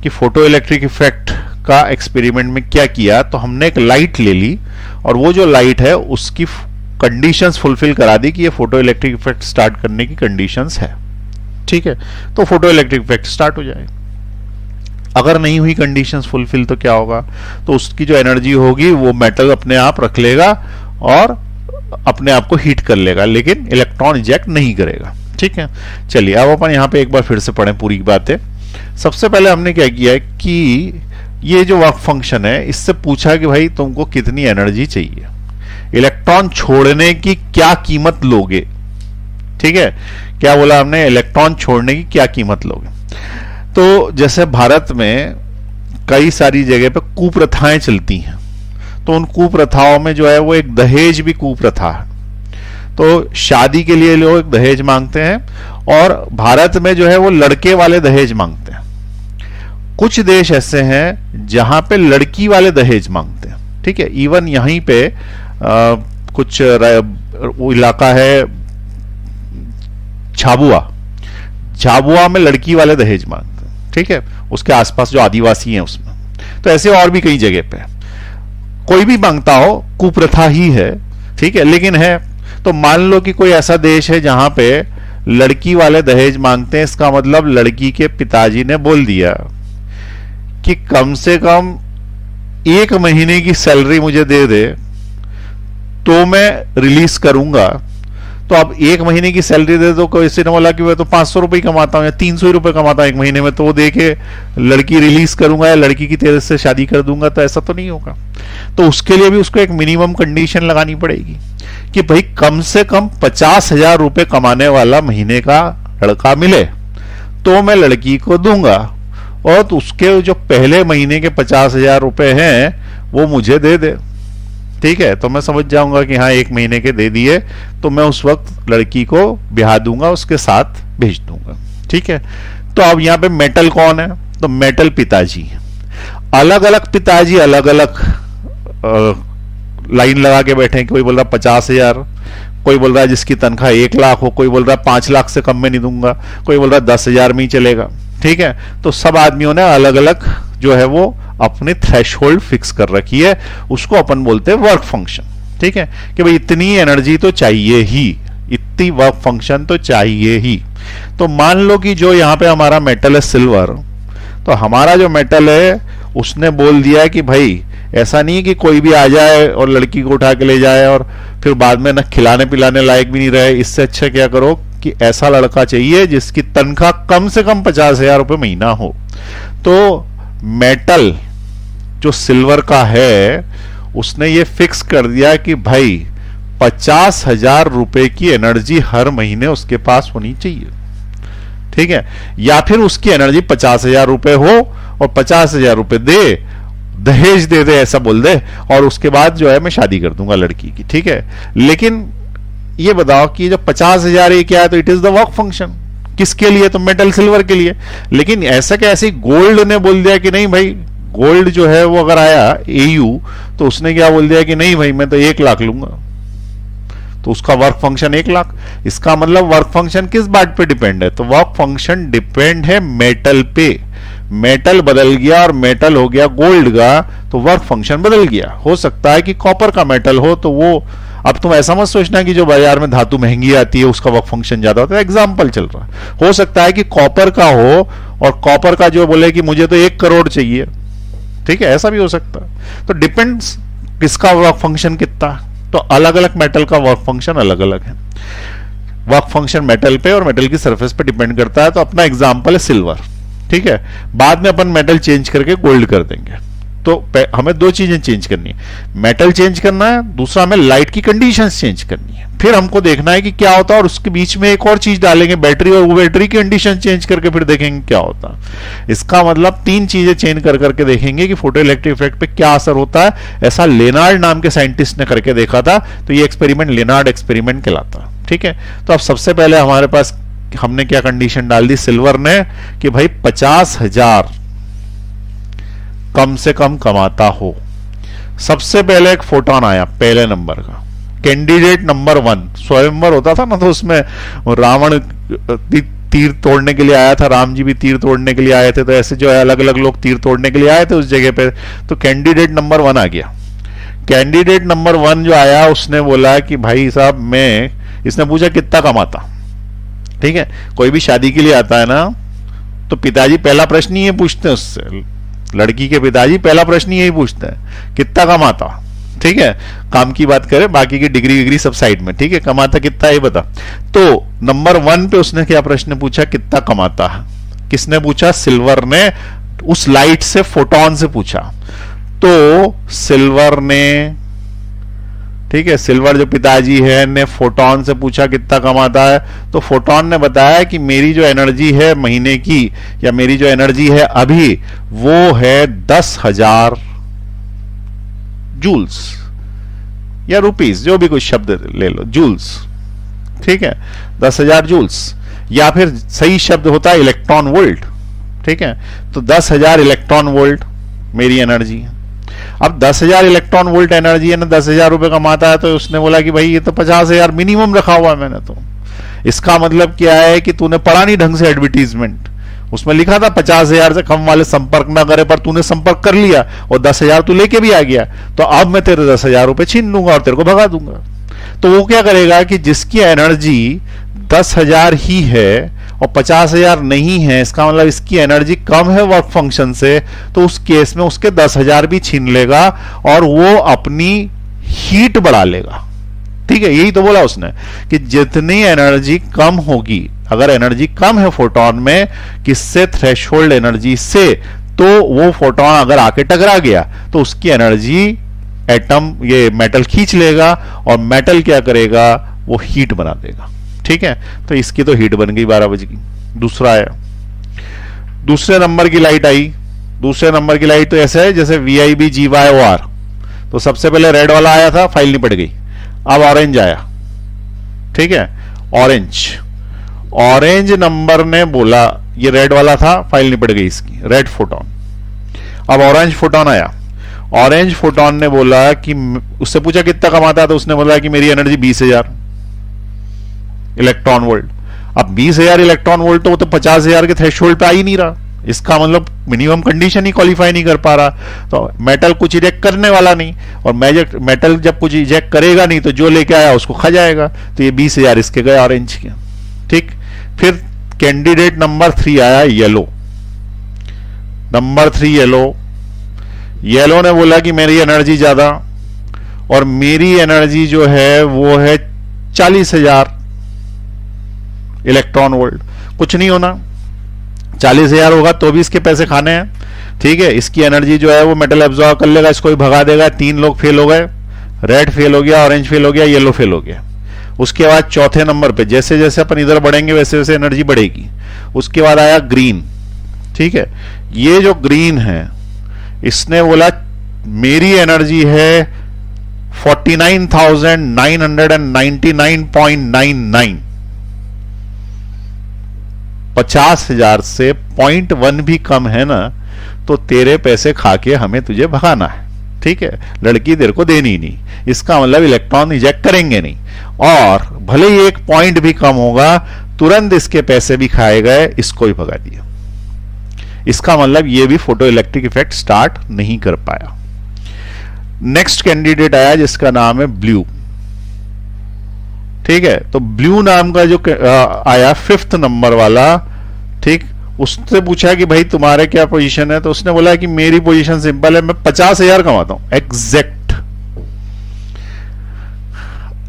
Speaker 1: कि फोटो इलेक्ट्रिक इफेक्ट का एक्सपेरिमेंट में क्या किया। तो हमने एक लाइट ले ली, और वो जो लाइट है उसकी कंडीशंस फुलफिल करा दी कि ये फोटो इलेक्ट्रिक इफेक्ट स्टार्ट करने की कंडीशंस है। ठीक है, तो फोटो इलेक्ट्रिक इफेक्ट स्टार्ट हो जाए। अगर नहीं हुई कंडीशंस फुलफिल तो क्या होगा, तो उसकी जो एनर्जी होगी वो मेटल अपने आप रख लेगा और अपने आप को हीट कर लेगा, लेकिन इलेक्ट्रॉन इजेक्ट नहीं करेगा। ठीक है, चलिए अब अपन यहां पे एक बार फिर से पढ़ें पूरी बातें। सबसे पहले हमने क्या किया है कि ये जो वर्क फंक्शन है इससे पूछा कि भाई तुमको कितनी एनर्जी चाहिए, इलेक्ट्रॉन छोड़ने की क्या कीमत लोगे। ठीक है, क्या बोला हमने, इलेक्ट्रॉन छोड़ने की क्या कीमत लोगे। तो जैसे भारत में कई सारी जगह पे कुप्रथाएं चलती हैं, तो उन कुप्रथाओं में जो है वो एक दहेज भी कुप्रथा है। तो शादी के लिए लोग दहेज मांगते हैं और भारत में जो है वो लड़के वाले दहेज मांगते हैं। कुछ देश ऐसे हैं जहां पे लड़की वाले दहेज मांगते हैं। ठीक है, इवन यहीं पे कुछ वो इलाका है झाबुआ में लड़की वाले दहेज मांगते हैं। ठीक है, उसके आसपास जो आदिवासी हैं उसमें, तो ऐसे और भी कई जगह पे कोई भी मांगता हो, कुप्रथा ही है। ठीक है, लेकिन है। तो मान लो कि कोई ऐसा देश है जहां पे लड़की वाले दहेज मांगते हैं, इसका मतलब लड़की के पिताजी ने बोल दिया कि कम से कम 1 महीने की सैलरी मुझे दे दे तो मैं रिलीज करूंगा। तो अब 1 महीने की सैलरी दे दो, कोई ने बोला कि मैं तो 500 रुपए कमाता हूं या 300 रुपए कमाता हूं 1 महीने में, तो वो दे के लड़की रिलीज करूंगा या लड़की की तेरे से शादी कर दूंगा, तो ऐसा तो नहीं होगा। तो उसके लिए भी उसको एक मिनिमम कंडीशन लगानी पड़ेगी कि भाई कम से कम 50,000 रुपए कमाने वाला महीने का लड़का मिले तो मैं लड़की को दूंगा, और तो उसके जो पहले महीने के 50,000 रुपए हैं वो मुझे दे दे। ठीक है, तो मैं समझ जाऊंगा कि हाँ 1 महीने के दे दिए, तो मैं उस वक्त लड़की को ब्याह दूंगा, उसके साथ भेज दूंगा। ठीक है, तो अब यहां पे मेटल कौन है, तो मेटल पिताजी। अलग अलग पिताजी अलग अलग लाइन लगा के बैठे हैं। कोई बोल रहा 50,000, कोई बोल रहा है जिसकी तनख्वाह 1 लाख हो, कोई बोल रहा है 5 लाख से कम में नहीं दूंगा, कोई बोल रहा है 10,000 में ही चलेगा। ठीक है, तो सब आदमियों ने अलग अलग जो है वो अपने थ्रेशोल्ड फिक्स कर रखी है, उसको अपन बोलते हैं वर्क फंक्शन। ठीक है, कि भाई इतनी एनर्जी तो चाहिए ही, इतनी वर्क फंक्शन तो चाहिए ही। तो मान लो कि जो यहां पे हमारा मेटल है सिल्वर, तो हमारा जो मेटल है उसने बोल दिया है कि भाई ऐसा नहीं कि कोई भी आ जाए और लड़की को उठा के ले जाए और फिर बाद में न खिलाने पिलाने लायक भी नहीं रहे। इससे अच्छा क्या करो कि ऐसा लड़का चाहिए जिसकी तनख्वाह कम से कम 50,000 रुपए महीना हो। तो मेटल जो सिल्वर का है उसने ये फिक्स कर दिया कि भाई 50,000 रुपए की एनर्जी हर महीने उसके पास होनी चाहिए। ठीक है, या फिर उसकी एनर्जी 50,000 रुपए हो और 50,000 रुपए दहेज दे दे, ऐसा बोल दे, और उसके बाद जो है मैं शादी कर दूंगा लड़की की। ठीक है, लेकिन ये बताओ कि जो 50,000 ये क्या है, तो it is the work function. किसके लिए, तो मेटल सिल्वर के लिए। लेकिन ऐसा कैसे गोल्ड ने बोल दिया कि नहीं भाई, गोल्ड जो है वो अगर आया एयू, तो उसने क्या बोल दिया कि नहीं भाई मैं तो 1 लाख लूंगा, तो उसका वर्क फंक्शन 1 लाख। इसका मतलब वर्क फंक्शन किस बात पे डिपेंड है, तो वर्क फंक्शन डिपेंड है मेटल पे। मेटल बदल गया और मेटल हो गया गोल्ड का, तो वर्क फंक्शन बदल गया। हो सकता है कि कॉपर का मेटल हो, तो वो, अब तुम ऐसा मत सोचना कि जो बाजार में धातु महंगी आती है उसका वर्क फंक्शन ज्यादा होता है, एग्जाम्पल चल रहा है। हो सकता है कि कॉपर का हो और कॉपर का जो बोले कि मुझे तो 1 करोड़ चाहिए। ठीक है, ऐसा भी हो सकता है। तो डिपेंड्स किसका वर्क फंक्शन कितना। तो अलग अलग मेटल का वर्क फंक्शन अलग अलग है। वर्क फंक्शन मेटल पे और मेटल की सरफेस पे डिपेंड करता है। तो अपना एग्जाम्पल है सिल्वर। ठीक है, बाद में अपन मेटल चेंज करके गोल्ड कर देंगे। तो हमें 2 चीजें चेंज करनी है, मेटल चेंज करना है, दूसरा हमें लाइट की कंडीशंस चेंज करनी है। फिर हमको देखना है कि क्या होता है, और उसके बीच में एक और चीज डालेंगे बैटरी, और वो बैटरी की कंडीशन चेंज करके फिर देखेंगे क्या होता है। इसका मतलब 3 चीजें चेंज कर करके देखेंगे कि फोटो इलेक्ट्रिक इफेक्ट पे क्या असर होता है। ऐसा लेनार्ड नाम के साइंटिस्ट ने करके देखा था, तो ये एक्सपेरिमेंट लेनार्ड एक्सपेरिमेंट कहलाता है। ठीक है, तो अब सबसे पहले हमारे पास हमने क्या कंडीशन डाल दी सिल्वर ने कि भाई 50,000 कम से कम कमाता हो। सबसे पहले एक फोटोन आया पहले नंबर का, कैंडिडेट नंबर 1। स्वयंवर होता था ना, तो उसमें रावण तीर तोड़ने के लिए आया था, राम जी भी तीर तोड़ने के लिए आए थे, तो ऐसे जो है अलग अलग लोग तीर तोड़ने के लिए आए थे उस जगह पे। तो कैंडिडेट नंबर 1 आ गया। कैंडिडेट नंबर 1 जो आया उसने बोला कि भाई साहब इसने पूछा कितना कमाता। ठीक है, कोई भी शादी के लिए आता है ना, तो पिताजी पहला प्रश्न ही ये पूछते हैं उससे, लड़की के पिताजी पहला प्रश्न यही पूछते हैं, कितना कमाता। ठीक है, काम की बात करें, बाकी की डिग्री विग्री सब साइड में। ठीक है, कमाता कितना ये बता। तो नंबर 1 पे उसने क्या प्रश्न पूछा, कितना कमाता है। किसने पूछा, सिल्वर ने उस लाइट से, फोटोन से पूछा। तो सिल्वर ने, ठीक है, सिल्वर जो पिताजी है ने फोटोन से पूछा कितना कमाता है। तो फोटोन ने बताया कि मेरी जो एनर्जी है महीने की, या मेरी जो एनर्जी है अभी, वो है 10,000 जूल्स या रुपीस, जो भी कुछ शब्द ले लो, जूल्स। ठीक है, 10,000 जूल्स, या फिर सही शब्द होता है इलेक्ट्रॉन वोल्ट। ठीक है, तो 10,000 इलेक्ट्रॉन वोल्ट मेरी एनर्जी है। अब 10,000 इलेक्ट्रॉन वोल्ट एनर्जी है ना, 10,000 रुपए कमाता है। तो उसने बोला कि भाई ये तो 50,000 मिनिमम रखा हुआ है मैंने। तो इसका मतलब क्या है कि तूने पढ़ा नहीं ढंग से एडवर्टीजमेंट। उसमें लिखा था 50,000 से कम वाले संपर्क ना करे, पर तूने संपर्क कर लिया और 10,000 तू लेके भी आ गया। तो अब मैं तेरे 10,000 रुपए छीन लूंगा और तेरे को भगा दूंगा। तो वो क्या करेगा कि जिसकी एनर्जी 10,000 ही है और 50,000 नहीं है, इसका मतलब इसकी एनर्जी कम है वर्क फंक्शन से, तो उस केस में उसके 10,000 भी छीन लेगा और वो अपनी हीट बढ़ा लेगा। ठीक है, यही तो बोला उसने कि जितनी एनर्जी कम होगी, अगर एनर्जी कम है फोटोन में किससे, थ्रेशोल्ड एनर्जी से, तो वो फोटोन अगर आके टकरा गया तो उसकी एनर्जी एटम, ये मेटल खींच लेगा और मेटल क्या करेगा, वो हीट बना देगा। ठीक है, तो इसकी तो हीट बन गई 12 बजे की। दूसरा आया, दूसरे नंबर की लाइट आई। दूसरे नंबर की लाइट तो ऐसा है जैसे VIB GYOR। तो सबसे पहले रेड वाला आया था, फाइल निपट गई। अब ऑरेंज आया। ठीक है, ऑरेंज, ऑरेंज नंबर ने बोला, ये रेड वाला था, फाइल निपट गई इसकी, रेड फोटोन। अब ऑरेंज फोटोन आया। ऑरेंज फोटोन ने बोला कि, उससे पूछा कितना कमाता, तो उसने बोला कि मेरी एनर्जी 20,000 इलेक्ट्रॉन वोल्ट। अब 20,000 इलेक्ट्रॉन वोल्ट तो वो तो 50,000 के थ्रेशोल्ड पे आ ही नहीं रहा। इसका मतलब मिनिमम कंडीशन ही क्वालिफाई नहीं कर पा रहा। तो मेटल कुछ इजेक्ट करने वाला नहीं, और मेटल जब कुछ इजेक्ट करेगा नहीं तो जो लेके आया उसको खा जाएगा। तो ये 20,000 इसके गए ऑरेंज के। ठीक, फिर कैंडिडेट नंबर 3 आया, येलो। Number 3 yellow. येलो ने बोला कि मेरी एनर्जी ज्यादा, और मेरी एनर्जी जो है वो है 40,000 इलेक्ट्रॉन वोल्ट। कुछ नहीं होना, 40,000 होगा तो भी इसके पैसे खाने हैं। ठीक है, इसकी एनर्जी जो है वो मेटल एब्जॉर्ब कर लेगा, इसको भी भगा देगा। 3 लोग फेल हो गए, रेड फेल हो गया, ऑरेंज फेल हो गया, येलो फेल हो गया। उसके बाद चौथे नंबर पे जैसे जैसे अपन इधर बढ़ेंगे वैसे वैसे एनर्जी बढ़ेगी। उसके बाद आया ग्रीन। ठीक है, ये जो ग्रीन है इसने बोला मेरी एनर्जी है 49,999.99। 50,000 से 0.1 भी कम है ना, तो तेरे पैसे खा के हमें तुझे भगाना है। ठीक है, लड़की तेरे को देनी नहीं। इसका मतलब इलेक्ट्रॉन इजेक्ट करेंगे नहीं, और भले ही 1 पॉइंट भी कम होगा तुरंत इसके पैसे भी खाए गए, इसको भी भगा दिया। इसका मतलब ये भी फोटो इलेक्ट्रिक इफेक्ट स्टार्ट नहीं कर पाया। नेक्स्ट कैंडिडेट आया जिसका नाम है ब्लू। ठीक है, तो ब्लू नाम का जो आया 5th नंबर वाला। ठीक, उससे पूछा कि भाई तुम्हारे क्या पोजीशन है, तो उसने बोला कि मेरी पोजीशन सिंपल है, मैं 50,000 कमाता हूं एग्जैक्ट।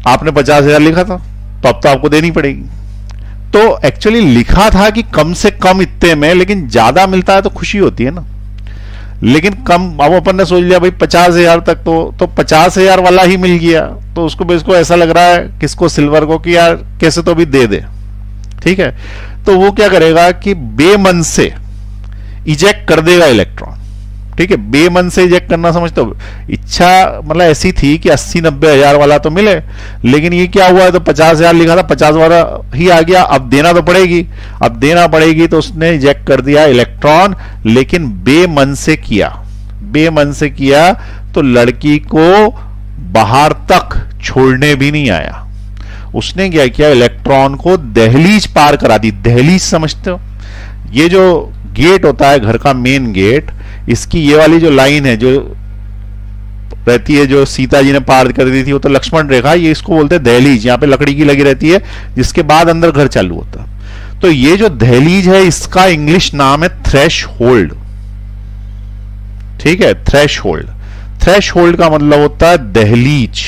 Speaker 1: आपने 50,000 लिखा था तो अब तो आपको देनी पड़ेगी। तो एक्चुअली लिखा था कि कम से कम इतने में, लेकिन ज्यादा मिलता है तो खुशी होती है ना। लेकिन कम, अब अपन ने सोच लिया भाई 50,000 तक, तो 50,000 वाला ही मिल गया। तो उसको ऐसा लग रहा है किसको, सिल्वर को, कि यार कैसे तो भी दे दे। ठीक है, तो वो क्या करेगा कि बेमन से इजेक्ट कर देगा इलेक्ट्रॉन। ठीक है, बेमन से इजेक्ट करना समझते हो, इच्छा मतलब ऐसी थी कि 80-90 हजार वाला तो मिले, लेकिन ये क्या हुआ है, तो 50,000 लिखा था, 50 वाला ही आ गया। अब देना तो पड़ेगी, अब देना पड़ेगी, तो उसने इजेक्ट कर दिया इलेक्ट्रॉन, लेकिन बेमन से किया। बेमन से किया तो लड़की को बाहर तक छोड़ने भी नहीं आया। उसने क्या किया, इलेक्ट्रॉन को दहलीज पार करा दी। दहलीज समझते हो, ये जो गेट होता है घर का मेन गेट, इसकी ये वाली जो लाइन है जो रहती है, जो सीता जी ने पार कर दी थी, वो तो लक्ष्मण रेखा, ये इसको बोलते हैं दहलीज। यहाँ पे लकड़ी की लगी रहती है जिसके बाद अंदर घर चालू होता है। तो ये जो दहलीज है इसका इंग्लिश नाम है थ्रेश होल्ड। ठीक है, थ्रेश होल्ड। थ्रेश होल्ड का मतलब होता है दहलीज।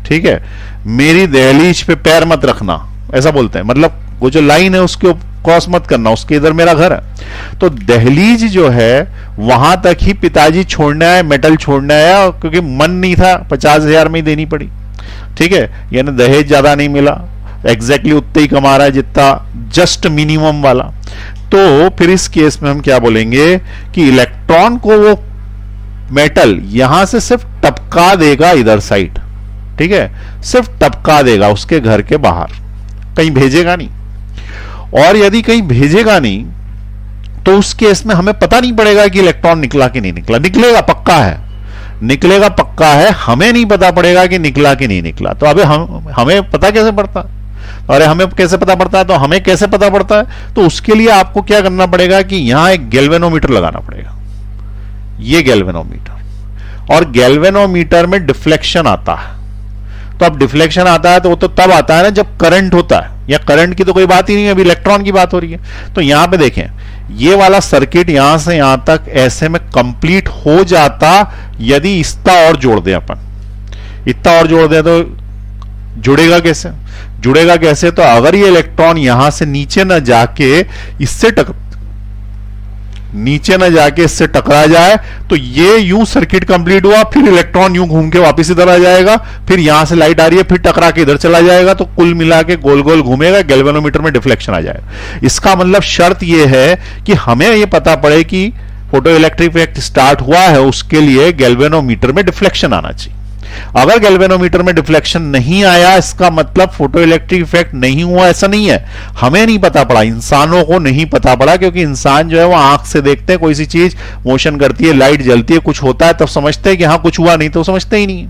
Speaker 1: ठीक है, मेरी दहलीज पे पैर मत रखना, ऐसा बोलते हैं। मतलब वो जो लाइन है उसके क्रॉस मत करना, उसके इधर मेरा घर है। तो दहलीज जो है वहां तक ही पिताजी छोड़ने आए, मेटल छोड़ने आया, क्योंकि मन नहीं था, 50,000 में ही देनी पड़ी। ठीक है, यानी दहेज ज्यादा नहीं मिला, एग्जैक्टली उतना ही कमा रहा है जितना जस्ट मिनिमम वाला। तो फिर इस केस में हम क्या बोलेंगे कि इलेक्ट्रॉन को वो मेटल यहां से सिर्फ टपका देगा इधर साइड। ठीक है, सिर्फ टपका देगा उसके घर के बाहर, कहीं भेजेगा नहीं। और यदि कहीं भेजेगा नहीं तो उस केस में हमें पता नहीं पड़ेगा कि इलेक्ट्रॉन निकला कि नहीं निकला। निकलेगा पक्का है, निकलेगा पक्का है, हमें नहीं पता पड़ेगा कि निकला कि नहीं निकला। तो अबे हमें पता कैसे पड़ता? अरे हमें कैसे पता पड़ता है? तो हमें कैसे पता पड़ता है? तो उसके लिए आपको क्या करना पड़ेगा कि यहां एक गैल्वेनोमीटर लगाना पड़ेगा। ये गैल्वेनोमीटर, और गैल्वेनोमीटर में डिफ्लेक्शन आता है। तो अब डिफ्लेक्शन आता है तो वो तो तब आता है ना जब करंट होता है, या करंट की तो कोई बात ही नहीं है, अभी इलेक्ट्रॉन की बात हो रही है। तो यहां पे देखें, ये वाला सर्किट यहां से यहां तक ऐसे में कंप्लीट हो जाता यदि इतना और जोड़ दें अपन। इतना और जोड़ दें तो जुड़ेगा कैसे? जुड़ेगा कैसे? तो अगर ये इलेक्ट्रॉन यहां से नीचे न जाके इससे इससे टकरा जाए तो ये यूं सर्किट कंप्लीट हुआ, फिर इलेक्ट्रॉन यूं घूम के वापस इधर आ जाएगा, फिर यहां से लाइट आ रही है, फिर टकरा के इधर चला जाएगा, तो कुल मिला के गोल गोल घूमेगा, गैल्वेनोमीटर में डिफ्लेक्शन आ जाएगा। इसका मतलब शर्त यह है कि हमें यह पता पड़े कि फोटो इलेक्ट्रिक इफेक्ट स्टार्ट हुआ है, उसके लिए गैल्वेनोमीटर में डिफ्लेक्शन आना चाहिए। अगर गैल्वेनोमीटर में डिफ्लेक्शन नहीं आया, इसका मतलब फोटो इलेक्ट्रिक इफेक्ट नहीं हुआ, ऐसा नहीं है। हमें नहीं पता पड़ा, इंसानों को नहीं पता पड़ा, क्योंकि इंसान जो है वो आंख से देखते हैं, कोई सी चीज मोशन करती है, लाइट जलती है, कुछ होता है, तब समझते हैं कि हाँ कुछ हुआ, नहीं तो समझते ही नहीं।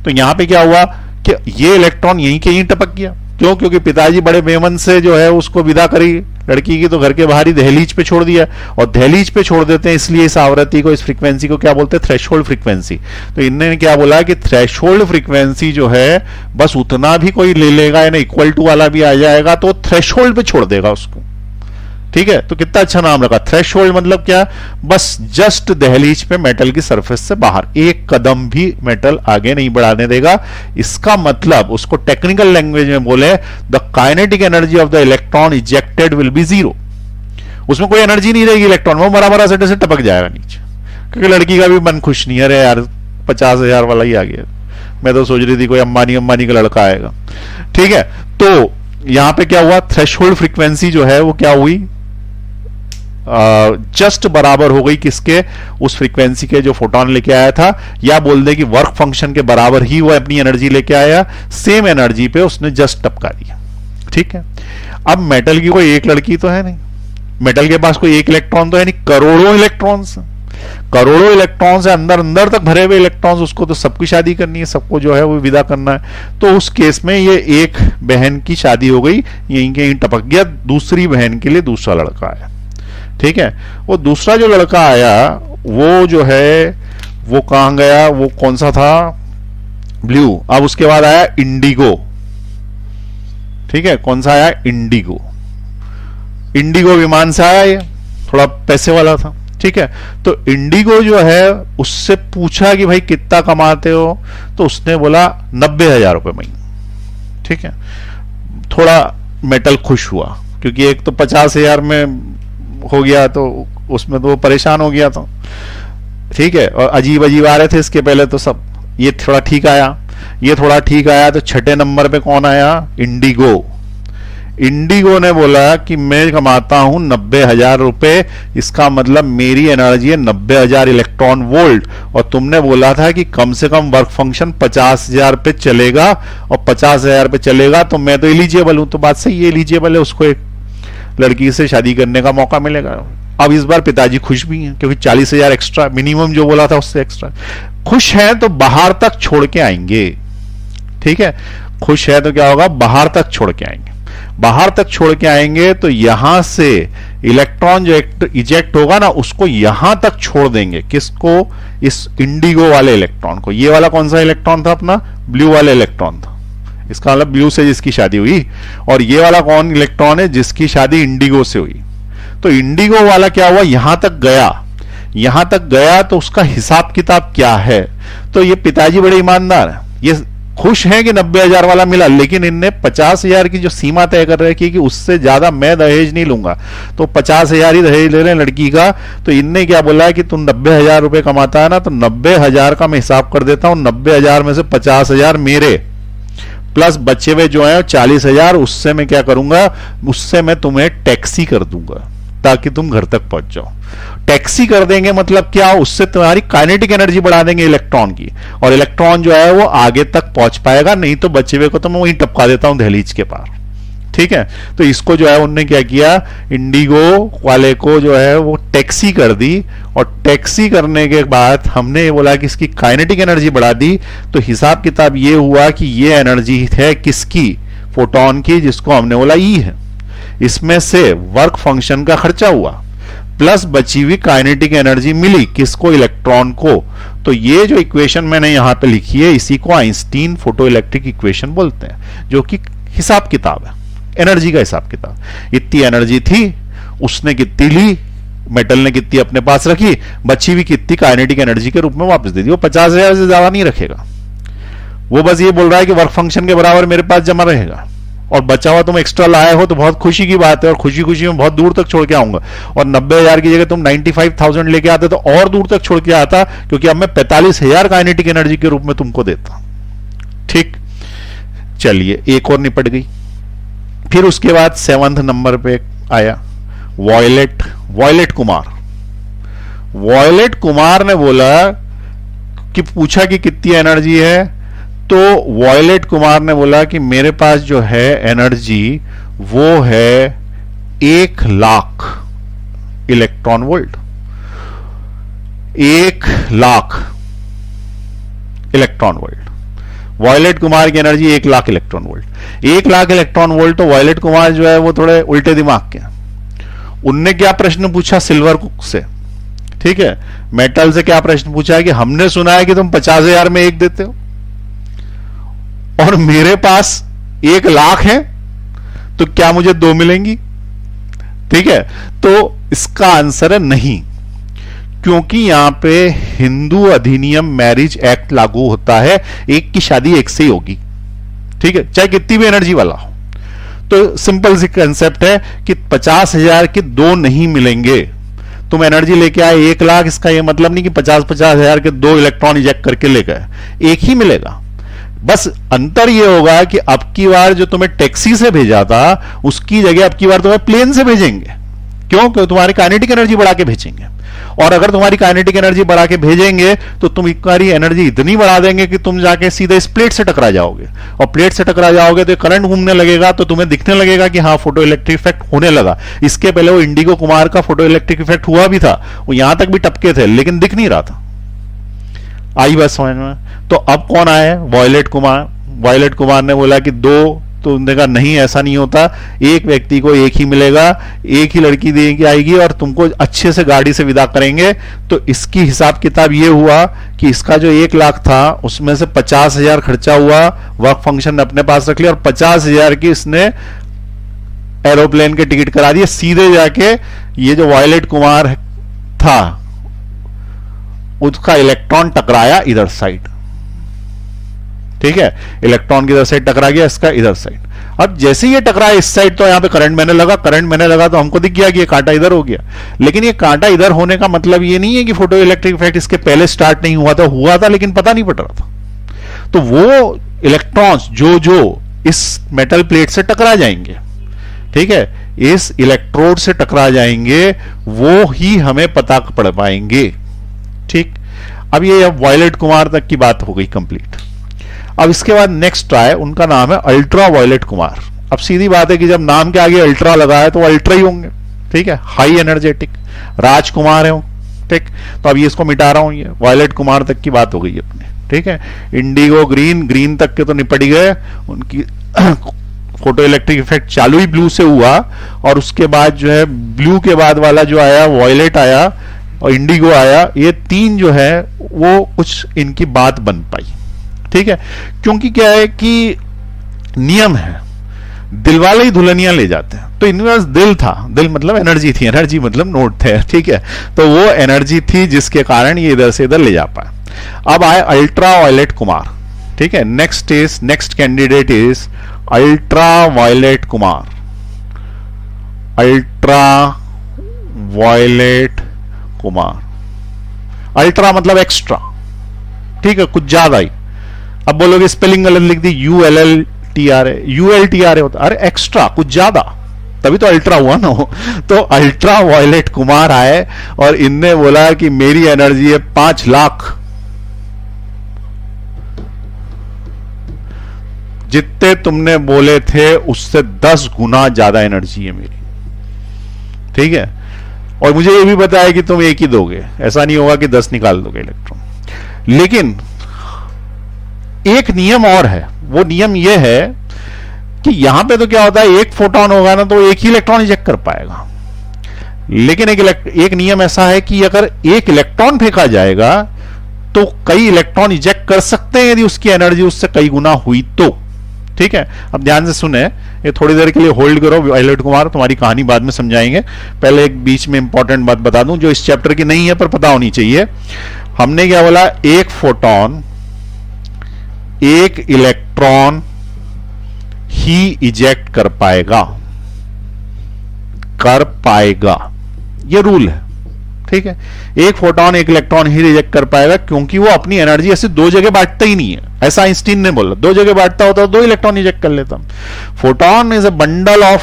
Speaker 1: तो यहां पे क्या हुआ कि ये इलेक्ट्रॉन यहीं के यहीं टपक गया। क्यों? क्योंकि पिताजी बड़े बेमन से जो है उसको विदा करी लड़की की, तो घर के बाहर ही दहलीज पे छोड़ दिया। और दहलीज पे छोड़ देते हैं, इसलिए इस आवृत्ति को, इस फ्रीक्वेंसी को क्या बोलते हैं? Threshold frequency. तो इन्होंने क्या बोला कि थ्रेशोल्ड फ्रीक्वेंसी जो है बस उतना भी कोई ले लेगा, या इक्वल टू वाला भी आ जाएगा तो थ्रेशोल्ड पे छोड़ देगा उसको। ठीक है, तो कितना अच्छा नाम रखा थ्रेशोल्ड। मतलब क्या? बस जस्ट दहलीज पे मेटल की सरफेस से बाहर, एक कदम भी मेटल आगे नहीं बढ़ाने देगा। इसका मतलब उसको टेक्निकल लैंग्वेज में बोले, the kinetic energy of the electron ejected will be zero. उसमें कोई एनर्जी नहीं रहेगी इलेक्ट्रॉन, वो मरा मरा से टपक जाएगा नीचे। क्योंकि लड़की का भी मन खुश नहीं है, अरे यार 50,000 वाला ही आ गया, मैं तो सोच रही थी कोई अंबानी का लड़का आएगा। ठीक है, तो यहां पे क्या हुआ? थ्रेशोल्ड फ्रीक्वेंसी जो है वो क्या हुई? जस्ट बराबर हो गई किसके? उस फ्रीक्वेंसी के जो फोटोन लेके आया था, या बोल दे कि वर्क फंक्शन के बराबर ही वो अपनी एनर्जी लेके आया, सेम एनर्जी पे उसने जस्ट टपका दिया। ठीक है, अब मेटल की कोई एक लड़की तो है नहीं, मेटल के पास कोई एक इलेक्ट्रॉन तो है नहीं, करोड़ों इलेक्ट्रॉन्स, करोड़ों इलेक्ट्रॉन से अंदर अंदर तक भरे हुए इलेक्ट्रॉन्स। उसको तो सबकी शादी करनी है, सबको जो है वो विदा करना है। तो उस केस में ये एक बहन की शादी हो गई, यहीं के यहीं टपक गया, दूसरी बहन के लिए दूसरा लड़का आया। ठीक है, वो दूसरा जो लड़का आया वो जो है वो कहां गया? वो कौन सा था? ब्लू। अब उसके बाद आया इंडिगो। ठीक है, कौन सा आया? इंडिगो। इंडिगो विमान से आया, ये थोड़ा पैसे वाला था। ठीक है, तो इंडिगो जो है उससे पूछा कि भाई कितना कमाते हो? तो उसने बोला 90,000 रुपए महीने। ठीक है, थोड़ा मेटल खुश हुआ, क्योंकि एक तो 50,000 में हो गया, तो उसमें तो वो परेशान हो गया था। ठीक है, और अजीब अजीब आ रहे थे इसके पहले तो सब। ये थोड़ा ठीक आया, ये थोड़ा ठीक आया, तो छठे नंबर पे कौन आया? इंडिगो। इंडिगो ने बोला कि मैं कमाता हूं 90,000 रुपए, इसका मतलब मेरी एनर्जी है 90,000 इलेक्ट्रॉन वोल्ट, और तुमने बोला था कि कम से कम वर्क फंक्शन 50,000 पे चलेगा, और 50,000 पे चलेगा तो मैं तो एलिजिबल हूं। तो बात सही है, एलिजिबल है, उसको एक लड़की से शादी करने का मौका मिलेगा। अब इस बार पिताजी खुश भी हैं, क्योंकि 40,000 एक्स्ट्रा, मिनिमम जो बोला था उससे एक्स्ट्रा। खुश हैं तो बाहर तक छोड़ के आएंगे। ठीक है, खुश है तो क्या होगा? बाहर तक छोड़ के आएंगे। बाहर तक छोड़ के आएंगे तो यहां से इलेक्ट्रॉन जो इजेक्ट होगा ना, उसको यहां तक छोड़ देंगे। किसको? इस इंडिगो वाले इलेक्ट्रॉन को। ये वाला कौन सा इलेक्ट्रॉन था? अपना ब्लू वाला इलेक्ट्रॉन था। इसका मतलब ब्लू से जिसकी शादी हुई, और ये वाला कौन इलेक्ट्रॉन है, जिसकी शादी इंडिगो से हुई। तो इंडिगो वाला क्या हुआ, यहां तक गया, यहां तक गया, तो उसका हिसाब किताब क्या है। तो ये पिताजी बड़े ईमानदार हैं, ये खुश हैं कि 90,000 वाला मिला, लेकिन इनने 50,000 की जो सीमा तय कर रखी कि उससे ज्यादा मैं दहेज नहीं लूंगा, तो 50,000 ही दहेज ले रहे हैं लड़की का। तो इनने क्या बोला है कि तुम 90,000 रुपए कमाता है ना, तो 90,000 का मैं हिसाब कर देता हूं, 90,000 में से 50,000 मेरे, प्लस बचे हुए जो है 40,000, उससे मैं क्या करूंगा, उससे मैं तुम्हें टैक्सी कर दूंगा ताकि तुम घर तक पहुंच जाओ। टैक्सी कर देंगे मतलब क्या, उससे तुम्हारी काइनेटिक एनर्जी बढ़ा देंगे इलेक्ट्रॉन की, और इलेक्ट्रॉन जो है वो आगे तक पहुंच पाएगा, नहीं तो बचे हुए को तो मैं वहीं टपका देता हूं दहलीज के पार। ठीक है, तो इसको जो है उन्होंने क्या किया, इंडिगो वाले को जो है वो टैक्सी कर दी, और टैक्सी करने के बाद हमने ये बोला कि इसकी काइनेटिक एनर्जी बढ़ा दी। तो हिसाब किताब ये हुआ कि ये एनर्जी है किसकी, फोटोन की, जिसको हमने बोला ई है। इसमें से वर्क फंक्शन का खर्चा हुआ, प्लस बची हुई काइनेटिक एनर्जी मिली किसको, इलेक्ट्रॉन को। तो ये जो इक्वेशन मैंने यहां पे लिखी है, इसी को आइंस्टीन फोटो इलेक्ट्रिक इक्वेशन बोलते हैं, जो कि हिसाब किताब है, एनर्जी का हिसाब किताब। इतनी एनर्जी थी, उसने कितनी ली, मेटल ने कितनी अपने पास रखी, बची हुई कितनी काइनेटिक एनर्जी के रूप में वापस दे दी। वो 50,000 से ज्यादा नहीं रखेगा, वो बस ये बोल रहा है कि वर्क फंक्शन के बराबर मेरे पास जमा रहेगा, और बचा हुआ तुम एक्स्ट्रा लाए हो तो बहुत खुशी की बात है, और खुशी खुशी में बहुत दूर तक छोड़ के आऊंगा। और 90,000 की जगह तुम 95,000 लेके आते तो और दूर तक छोड़ के आता, क्योंकि अब मैं 45,000 काइनेटिक एनर्जी के रूप में तुमको देता। ठीक, चलिए एक और निपट गई। फिर उसके बाद 7वें नंबर पे आया वॉयलेट कुमार। वॉयलेट कुमार ने बोला कि पूछा कि कितनी एनर्जी है, तो वॉयलेट कुमार ने बोला कि मेरे पास जो है एनर्जी वो है 1,00,000 electron volt, 1,00,000 electron volt. Violet कुमार की energy 1,00,000 electron volt. 1,00,000 electron volt. तो वॉयलेट कुमार जो है वो थोड़े उल्टे दिमाग के, उनने क्या प्रश्न पूछा सिल्वर से, ठीक है, मेटल से क्या प्रश्न पूछा है कि हमने सुना है कि तुम 50,000 में एक देते हो, और मेरे पास 1,00,000 है, तो क्या मुझे 2 मिलेंगी। ठीक है, तो इसका आंसर है नहीं, क्योंकि यहां पे हिंदू अधिनियम मैरिज एक्ट लागू होता है, एक की शादी एक से ही होगी। ठीक है, चाहे कितनी भी एनर्जी वाला हो। तो सिंपल सी कंसेप्ट है कि 50,000 के 2 नहीं मिलेंगे। तुम एनर्जी लेके आए 1,00,000, इसका यह मतलब नहीं कि 50,000 के 2 इलेक्ट्रॉन इजेक्ट करके ले गए, एक ही मिलेगा। बस अंतर यह होगा कि अब की बार जो तुम्हें टैक्सी से भेजा था, उसकी जगह अब की बार तुम्हें प्लेन से भेजेंगे। क्यों? क्योंकि तुम्हारी काइनेटिक एनर्जी बढ़ा के भेजेंगे, और अगर तुम्हारी काइनेटिक एनर्जी बढ़ा के भेजेंगे तो तुम तुम्हारी एनर्जी इतनी बढ़ा देंगे कि तुम जाके सीधे इस प्लेट से टकरा जाओगे, और प्लेट से टकरा जाओगे तो करंट घूमने लगेगा, तो तुम्हें दिखने लगेगा कि हाँ फोटो इलेक्ट्रिक इफेक्ट होने लगा। इसके पहले वो इंडिगो कुमार का फोटो इलेक्ट्रिक इफेक्ट हुआ भी था, वो यहां तक भी टपके थे लेकिन दिख नहीं रहा था। आई बात समझ में? तो अब कौन आए? वॉयलेट कुमार। वॉयलेट कुमार ने बोला कि 2, तो उन्होंने कहा नहीं ऐसा नहीं होता, एक व्यक्ति को एक ही मिलेगा, एक ही लड़की देगी आएगी और तुमको अच्छे से गाड़ी से विदा करेंगे। तो इसकी हिसाब किताब ये हुआ कि इसका जो 1,00,000 था उसमें से 50,000 खर्चा हुआ, वर्क फंक्शन ने अपने पास रख लिया, और 50,000 की इसने एरोप्लेन के टिकट करा दिए। सीधे जाके ये जो वॉयलेट कुमार था उसका इलेक्ट्रॉन टकराया इधर साइड। ठीक है, इलेक्ट्रॉन की इधर साइड टकरा गया, इसका इधर साइड। अब जैसे ये टकराया इस साइड तो यहां पे करंट मैंने लगा, करंट मैंने लगा तो हमको दिख गया कि ये कांटा इधर हो गया। लेकिन ये कांटा इधर होने का मतलब ये नहीं है कि फोटो इलेक्ट्रिक इफेक्ट इसके पहले स्टार्ट नहीं हुआ था लेकिन पता नहीं पड़ रहा था। तो वो इलेक्ट्रॉन्स जो इस मेटल प्लेट से टकरा जाएंगे, ठीक है, इस इलेक्ट्रोड से टकरा जाएंगे, वो ही हमें पता पड़ पाएंगे। ठीक, अब ये वॉयलेट कुमार तक की बात हो गई कंप्लीट। अब इसके बाद नेक्स्ट आए, उनका नाम है अल्ट्रा वॉयलेट कुमार। अब सीधी बात है कि जब नाम के आगे अल्ट्रा लगा है तो वो अल्ट्रा ही होंगे। ठीक है, हाई एनर्जेटिक राजकुमार है वो। ठीक, तो अब ये इसको मिटा रहा हूं, ये वॉयलेट कुमार तक की बात हो गई अपने। ठीक है, इंडिगो ग्रीन तक के तो निपट गए, उनकी फोटो इलेक्ट्रिक इफेक्ट चालू ही ब्लू से हुआ, और उसके बाद जो है ब्लू के बाद वाला जो आया वॉयलेट आया और इंडिगो आया, ये 3 जो है वो कुछ इनकी बात बन पाई। ठीक है, क्योंकि क्या है कि नियम है, दिल वाले ही दुल्हनियां ले जाते हैं। तो इनके पास दिल था, दिल मतलब एनर्जी थी, एनर्जी मतलब नोट थे, ठीक है। तो वो एनर्जी थी जिसके कारण ये इधर से इधर ले जा पाए। अब आए अल्ट्रा वायलेट कुमार, ठीक है। Next candidate is ultra violet Kumar, ultra violet Kumar. Ultra मतलब एक्स्ट्रा, ठीक है, कुछ ज्यादा ही। अब बोलोगे स्पेलिंग गलत लिख दी, ULLTRA, ULTRA होता, अरे एक्स्ट्रा, कुछ ज्यादा, तभी तो अल्ट्रा हुआ ना हो। तो अल्ट्रा वायलेट कुमार आए और इनने बोला कि मेरी एनर्जी है 5 लाख, जितने तुमने बोले थे उससे 10 गुना ज्यादा एनर्जी है मेरी, ठीक है। और मुझे ये भी पता है कि तुम एक ही दोगे, ऐसा नहीं होगा कि 10 निकाल दोगे इलेक्ट्रॉन। लेकिन एक नियम और है, वो नियम ये है कि यहां पे तो क्या होता है, एक फोटोन होगा ना तो एक ही इलेक्ट्रॉन इजेक्ट कर पाएगा। लेकिन एक नियम ऐसा है कि अगर एक इलेक्ट्रॉन फेंका जाएगा तो कई इलेक्ट्रॉन इजेक्ट कर सकते हैं यदि उसकी एनर्जी उससे कई गुना हुई तो, ठीक है। अब ध्यान से सुने, ये थोड़ी देर के लिए होल्ड करो वायलेट कुमार, तुम्हारी कहानी बाद में समझाएंगे। पहले एक बीच में इंपॉर्टेंट बात बता दूं जो इस चैप्टर की नहीं है पर पता होनी चाहिए। हमने क्या बोला, एक फोटोन एक इलेक्ट्रॉन ही इजेक्ट कर पाएगा, ये रूल है, ठीक है। एक फोटोन एक इलेक्ट्रॉन ही रिजेक्ट कर पाएगा क्योंकि वो अपनी एनर्जी ऐसे दो जगह बांटता ही नहीं है। ऐसा आइंस्टीन ने बोला, दो जगह बांटता होता तो 2 इलेक्ट्रॉन इजेक्ट कर लेता। Photon is a bundle of,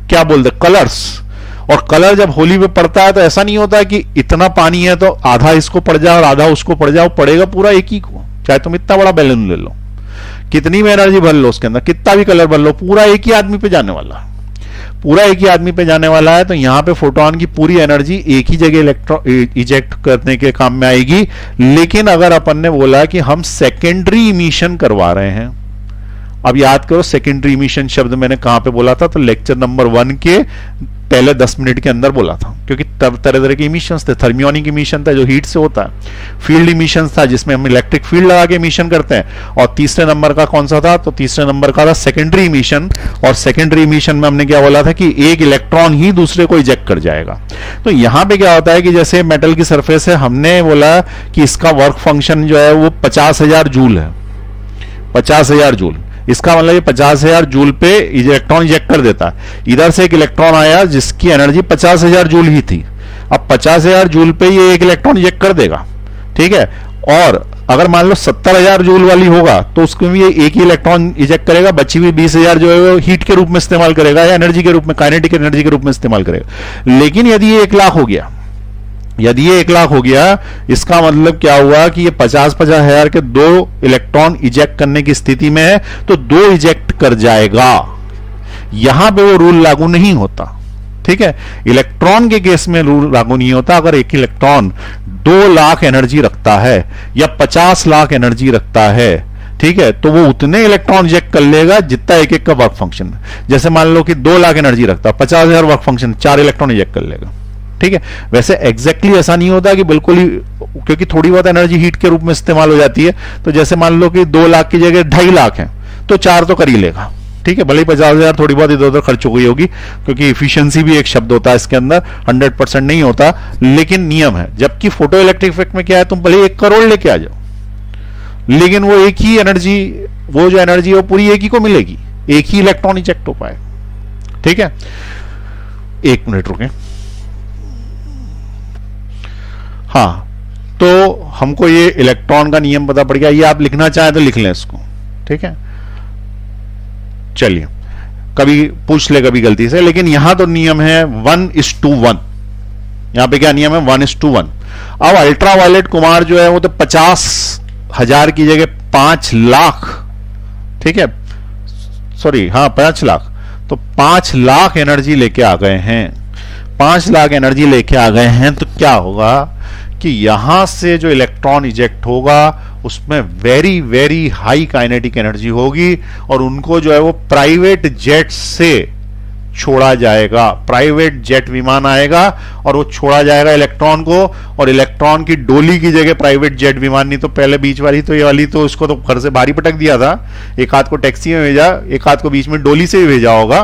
Speaker 1: क्या बोलते, कलर्स। और कलर जब होली पे पड़ता है तो ऐसा नहीं होता कि इतना पानी है तो आधा इसको पड़ जाए और आधा उसको पड़ जाए, पड़ेगा पूरा एक ही को। चाहे तुम इतना बड़ा बैलून ले लो, कितनी भी एनर्जी भर लो उसके अंदर, कितना भी कलर भर लो, पूरा एक ही आदमी पे जाने वाला है, पूरा एक ही आदमी पे जाने वाला है। तो यहां पे फोटोन की पूरी एनर्जी एक ही जगह इलेक्ट्रॉन इजेक्ट करने के काम में आएगी। लेकिन अगर अपन ने बोला कि हम सेकेंडरी इमिशन करवा रहे हैं, अब याद करो सेकेंडरी इमिशन शब्द मैंने कहां पे बोला था, तो लेक्चर नंबर 1 के पहले 10 मिनट के अंदर बोला था। क्योंकि तब तरह तरह के इमिशंस थे, थर्मियोनिक इमिशन था जो हीट से होता है, फील्ड इमिशन था जिसमें हम इलेक्ट्रिक फील्ड लगा के इमिशन करते हैं, और तीसरे नंबर का कौन सा था, तो तीसरे नंबर का था सेकेंडरी इमिशन। और सेकेंडरी इमिशन में हमने क्या बोला था कि एक इलेक्ट्रॉन ही दूसरे को इजेक्ट कर जाएगा। तो यहां पे क्या होता है कि जैसे मेटल की सरफेस है, हमने बोला कि इसका वर्क फंक्शन जो है वो 50,000 जूल है, 50,000 जूल। इसका मतलब ये 50,000 जूल पे इलेक्ट्रॉन इजेक्ट कर देता है। इधर से एक इलेक्ट्रॉन आया जिसकी एनर्जी 50,000 जूल ही थी, अब 50,000 जूल पे ये एक इलेक्ट्रॉन इजेक्ट कर देगा, ठीक है। और अगर मान लो 70,000 जूल वाली होगा तो उसको भी ये एक ही इलेक्ट्रॉन इजेक्ट करेगा, बची हुई 20,000 जो है वो हीट के रूप में इस्तेमाल करेगा या एनर्जी के रूप में, काइनेटिक एनर्जी के रूप में इस्तेमाल करेगा। लेकिन यदि ये 1 लाख हो गया, यदि ये 1 लाख हो गया, इसका मतलब क्या हुआ कि ये 50,000 के 2 इलेक्ट्रॉन इजेक्ट करने की स्थिति में है, तो 2 इजेक्ट कर जाएगा। यहां पे वो रूल लागू नहीं होता, ठीक है। इलेक्ट्रॉन के केस में रूल लागू नहीं होता। अगर एक इलेक्ट्रॉन 2 लाख एनर्जी रखता है या 50 लाख एनर्जी रखता है, ठीक है, तो वो उतने इलेक्ट्रॉन इजेक्ट कर लेगा जितना एक एक का वर्क फंक्शन। जैसे मान लो कि 2 लाख एनर्जी रखता है, 50,000 वर्क फंक्शन, 4 इलेक्ट्रॉन इजेक्ट कर लेगा, ठीक है। वैसे एग्जैक्टली ऐसा नहीं होता कि बिल्कुल ही, क्योंकि थोड़ी बहुत एनर्जी हीट के रूप में इस्तेमाल हो जाती है। तो जैसे मान लो कि 2 लाख की जगह 2.5 लाख है तो 4 तो कर ही लेगा, ठीक है। भले ही 50,000 थोड़ी बहुत इधर उधर खर्च हो गई होगी, क्योंकि इफिशियंसी भी एक शब्द होता है इसके अंदर, 100% नहीं होता, लेकिन नियम है। जबकि फोटो इलेक्ट्रिक इफेक्ट में क्या है, तुम भले 1 करोड़ लेके आ जाओ, लेकिन वो एक ही एनर्जी, वो जो एनर्जी है वो पूरी एक ही को मिलेगी, एक ही इलेक्ट्रॉन इजेक्ट हो पाए, ठीक है। 1 मिनट रुकें। हाँ, तो हमको ये इलेक्ट्रॉन का नियम पता पड़ गया। ये आप लिखना चाहें तो लिख लें इसको, ठीक है। चलिए, कभी पूछ ले कभी गलती से, लेकिन यहां तो नियम है 1:1। यहां पे क्या नियम है, 1:1। अब अल्ट्रा वायलेट कुमार जो है वो तो 50,000 की जगह 5 लाख, ठीक है, सॉरी, हाँ 5 लाख, तो 5 लाख एनर्जी लेके आ गए हैं। 5 लाख एनर्जी लेके आ गए हैं, तो क्या होगा कि यहां से जो इलेक्ट्रॉन इजेक्ट होगा उसमें very very high kinetic energy होगी, और उनको जो है वो प्राइवेट जेट से छोड़ा जाएगा, प्राइवेट जेट विमान आएगा और वो छोड़ा जाएगा इलेक्ट्रॉन को, और इलेक्ट्रॉन की डोली की जगह प्राइवेट जेट विमान, नहीं तो पहले बीच वाली तो ये वाली तो इसको तो घर से बाहर ही पटक दिया था, एक हाथ को टैक्सी में भेजा, एक हाथ को बीच में डोली से भी भेजा होगा,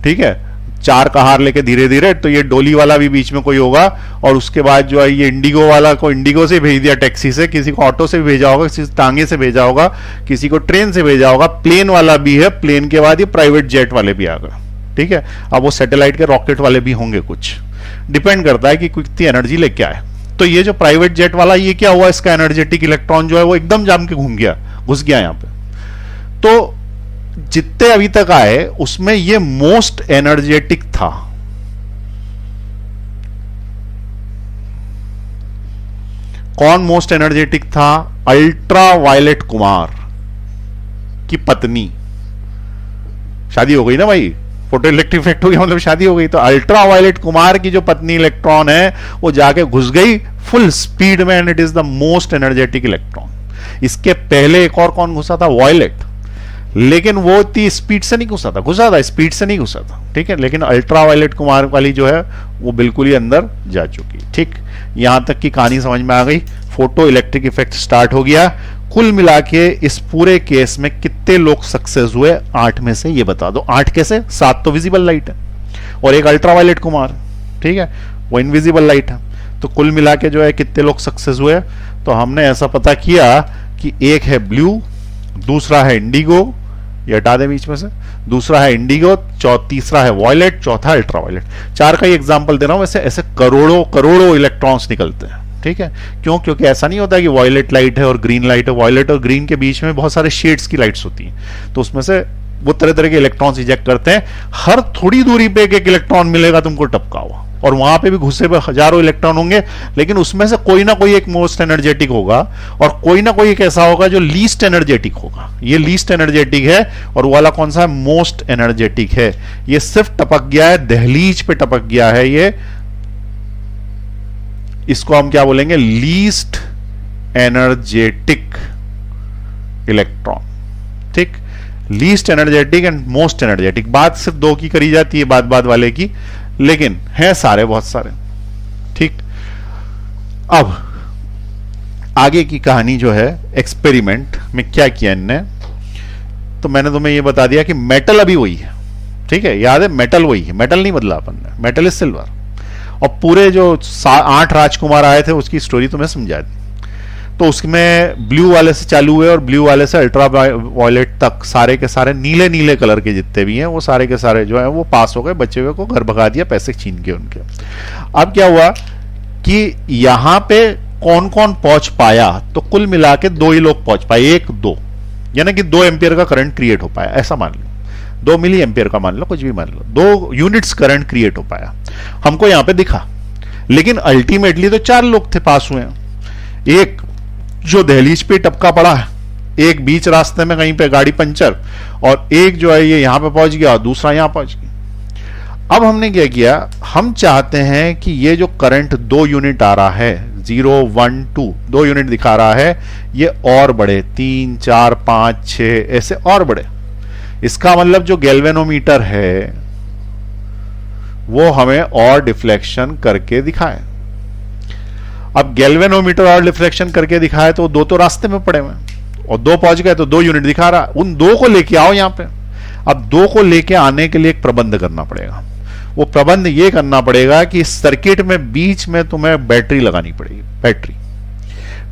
Speaker 1: ठीक है, 4 कहार लेके धीरे धीरे, तो ये डोली वाला भी बीच में कोई होगा, और उसके बाद जो है ये इंडिगो वाला को इंडिगो से भेज दिया टैक्सी से, किसी को ऑटो से भी भेजा होगा, किसी टांगे से भेजा होगा, किसी को ट्रेन से भेजा होगा, प्लेन वाला भी है, प्लेन के बाद ये प्राइवेट जेट वाले भी आ गए, ठीक है। अब वो सैटेलाइट के रॉकेट वाले भी होंगे, कुछ डिपेंड करता है कि कितनी एनर्जी लेके आए। तो ये जो प्राइवेट जेट वाला ये क्या हुआ, इसका एनर्जेटिक इलेक्ट्रॉन जो है वो एकदम जाम के घुस गया यहां पे। तो जितने अभी तक आए उसमें ये मोस्ट एनर्जेटिक था। कौन मोस्ट एनर्जेटिक था? अल्ट्रा वायलेट कुमार की पत्नी। शादी हो गई ना भाई, फोटो इलेक्ट्रिक इफेक्ट हो गया मतलब शादी हो गई। तो अल्ट्रा वायलेट कुमार की जो पत्नी इलेक्ट्रॉन है वो जाके घुस गई फुल स्पीड में, and it is the most energetic electron. इसके पहले एक और कौन घुसा था? वायलेट, लेकिन वो इतनी स्पीड से नहीं घुसा था, स्पीड से नहीं घुसा था, ठीक है। लेकिन अल्ट्रा वायलेट कुमार वाली जो है वो बिल्कुल ही अंदर जा चुकी, ठीक। यहां तक की कहानी समझ में आ गई। फोटो इलेक्ट्रिक इफेक्ट स्टार्ट हो गया। कुल मिला के इस पूरे केस में कितने लोग सक्सेस हुए? 8 में से ये बता दो। 8 कैसे? 7 तो विजिबल लाइट है और एक अल्ट्रा वायलेट कुमार, ठीक है, वो इनविजिबल लाइट है। तो कुल मिला के जो है कितने लोग सक्सेस हुए? तो हमने ऐसा पता किया कि एक है ब्लू, दूसरा है इंडिगो, ये हटा दे बीच में से, दूसरा है इंडिगो, तीसरा है वॉयलेट, चौथा अल्ट्रा वायलेट। 4 का ही एग्जांपल दे रहा हूं, वैसे ऐसे करोड़ों करोड़ों इलेक्ट्रॉन्स निकलते हैं, ठीक है। क्यों? क्योंकि ऐसा नहीं होता कि वॉयलेट लाइट है और ग्रीन लाइट है, वॉयलेट और ग्रीन के बीच में बहुत सारे शेड्स की लाइट्स होती हैं, तो उसमें से वो तरह तरह के इलेक्ट्रॉन्स इजेक्ट करते हैं। हर थोड़ी दूरी पे एक इलेक्ट्रॉन मिलेगा तुमको टपका हुआ, और वहां पे भी घुसे हुए हजारों इलेक्ट्रॉन होंगे, लेकिन उसमें से कोई ना कोई एक मोस्ट एनर्जेटिक होगा और कोई ना कोई एक ऐसा होगा जो लीस्ट एनर्जेटिक होगा। ये लीस्ट एनर्जेटिक है और वो वाला कौन सा है? मोस्ट एनर्जेटिक है। ये सिर्फ टपक गया है, दहलीज पे टपक गया है ये। इसको हम क्या बोलेंगे? लीस्ट एनर्जेटिक इलेक्ट्रॉन, ठीक। Least energetic and most energetic, बात सिर्फ 2 की करी जाती है बाद वाले की, लेकिन है सारे, बहुत सारे, ठीक। अब आगे की कहानी जो है, एक्सपेरिमेंट में क्या किया इनने, तो मैंने तुम्हें यह बता दिया कि मेटल अभी वही है, ठीक है, याद है, मेटल वही है, मेटल नहीं बदला अपन ने, मेटल इज सिल्वर। और पूरे जो 8 राजकुमार आए थे उसकी स्टोरी तुम्हें समझा दी। तो उसमें ब्लू वाले से चालू हुए और ब्लू वाले से अल्ट्रा वायलेट तक सारे के सारे नीले नीले कलर के जितने भी हैं वो सारे के सारे जो है वो पास हो गए, बच्चे हुए को घर भगा दिया, पैसे छीन के उनके। अब क्या हुआ कि यहां पे कौन कौन पहुंच पाया? तो कुल मिला के 2 ही लोग पहुंच पाए, 1 2, यानी कि 2 एम्पियर का करंट क्रिएट हो पाया, ऐसा मान लो, 2 मिली एम्पियर का मान लो, कुछ भी मान लो, 2 यूनिट्स करंट क्रिएट हो पाया, हमको यहां पे दिखा। लेकिन अल्टीमेटली तो 4 लोग थे पास हुए हैं, एक जो दहलीज पे टपका पड़ा है, एक बीच रास्ते में कहीं पे गाड़ी पंचर, और एक जो है ये यहां पे पहुंच गया और दूसरा यहां पहुंच गया। अब हमने क्या किया, हम चाहते हैं कि ये जो करंट 2 यूनिट आ रहा है, 0 1 2, 2 यूनिट दिखा रहा है, ये और बढ़े, 3 4 5 6 ऐसे और बढ़े। इसका मतलब जो गैल्वेनोमीटर है वो हमें और डिफ्लेक्शन करके दिखाए। अब गैल्वेनोमीटर और डिफ्लेक्शन करके दिखाए तो 2 तो रास्ते में पड़े हुए और 2 पहुंच गए तो 2 यूनिट दिखा रहा, उन 2 को लेके आओ यहां पे। अब 2 को लेके आने के लिए एक प्रबंध करना पड़ेगा। वो प्रबंध ये करना पड़ेगा कि सर्किट में बीच में तुम्हें बैटरी लगानी पड़ेगी।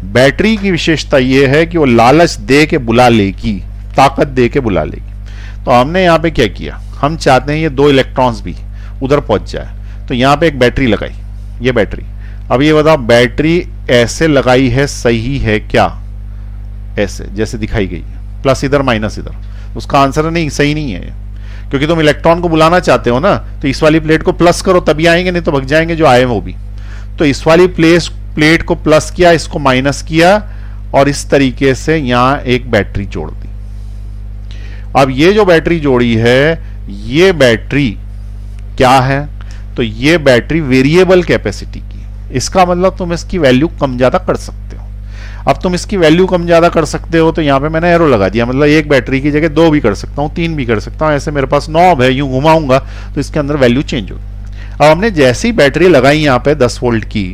Speaker 1: बैटरी की विशेषता यह है कि वो लालच दे के बुला लेगी, ताकत दे के बुला लेगी। तो हमने यहां पे क्या किया, हम चाहते हैं ये 2 इलेक्ट्रॉन्स भी उधर पहुंच जाए, तो यहां पे एक बैटरी लगाई, ये बैटरी। अब ये बताओ बैटरी ऐसे लगाई है सही है क्या? ऐसे जैसे दिखाई गई है, प्लस इधर माइनस इधर, उसका आंसर नहीं, सही नहीं है, क्योंकि तुम इलेक्ट्रॉन को बुलाना चाहते हो ना, तो इस वाली प्लेट को प्लस करो तभी आएंगे, नहीं तो भग जाएंगे जो आए वो भी। तो इस वाली प्लेट को प्लस किया, इसको माइनस किया, और इस तरीके से यहां एक बैटरी जोड़ दी। अब ये जो बैटरी जोड़ी है, ये बैटरी क्या है? तो ये बैटरी वेरिएबल कैपेसिटी की, इसका मतलब तुम इसकी वैल्यू कम ज्यादा कर सकते हो। अब तुम इसकी वैल्यू कम ज्यादा कर सकते हो, तो यहाँ पे मैंने एरो लगा दिया, मतलब एक बैटरी की जगह 2 भी कर सकता हूँ, 3 भी कर सकता हूँ, ऐसे मेरे पास नॉब है, यूं घुमाऊंगा तो इसके अंदर वैल्यू चेंज होगी। अब हमने जैसी बैटरी लगाई यहाँ पे 10 वोल्ट की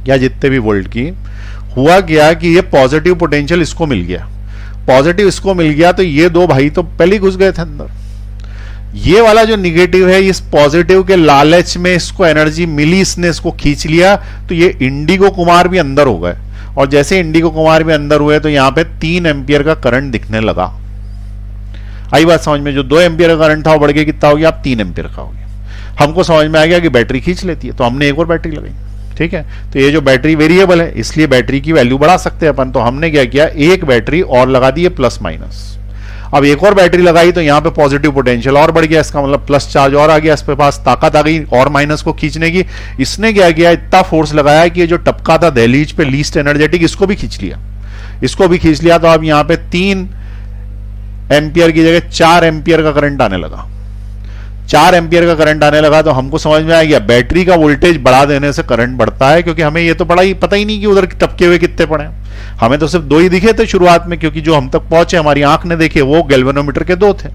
Speaker 1: या जितने भी वोल्ट की, हुआ क्या कि ये पॉजिटिव पोटेंशियल इसको मिल गया, पॉजिटिव इसको मिल गया, तो ये दो भाई तो पहले ही घुस गए थे अंदर। ये वाला जो निगेटिव है, इस पॉजिटिव के लालच में इसको एनर्जी मिली, इसने इसको खींच लिया, तो ये इंडिगो कुमार भी अंदर हो गए। और जैसे इंडिगो कुमार भी अंदर हुए तो यहां पे 3 एम्पियर का करंट दिखने लगा। आई बात समझ में? जो 2 एम्पियर का करंट था वो बढ़ के कितना हो गया? अब 3 एम्पियर का हो गया। हमको समझ में आ गया कि बैटरी खींच लेती है, तो हमने एक और बैटरी लगाई। ठीक है, तो ये जो बैटरी वेरिएबल है, इसलिए बैटरी की वैल्यू बढ़ा सकते हैं अपन। तो हमने क्या किया, एक बैटरी और लगा दी है प्लस माइनस। अब एक और बैटरी लगाई तो यहां पे पॉजिटिव पोटेंशियल और बढ़ गया, इसका मतलब प्लस चार्ज और आ गया, इसके पास ताकत आ गई और माइनस को खींचने की। इसने क्या किया, इतना फोर्स लगाया कि ये जो टपका था दहलीज पे लीस्ट एनर्जेटिक, इसको भी खींच लिया, इसको भी खींच लिया। तो अब यहां पे 3 एम्पियर की जगह 4 एम्पियर का करंट आने लगा। 4 एम्पियर का करंट आने लगा तो हमको समझ में आ गया बैटरी का वोल्टेज बढ़ा देने से करंट बढ़ता है, क्योंकि हमें ये तो पता ही नहीं कि उधर टपके हुए कितने पड़े। हमें तो सिर्फ 2 ही दिखे थे शुरुआत में, क्योंकि जो हम तक पहुंचे हमारी आंख ने देखे वो गैल्वेनोमीटर के 2 थे,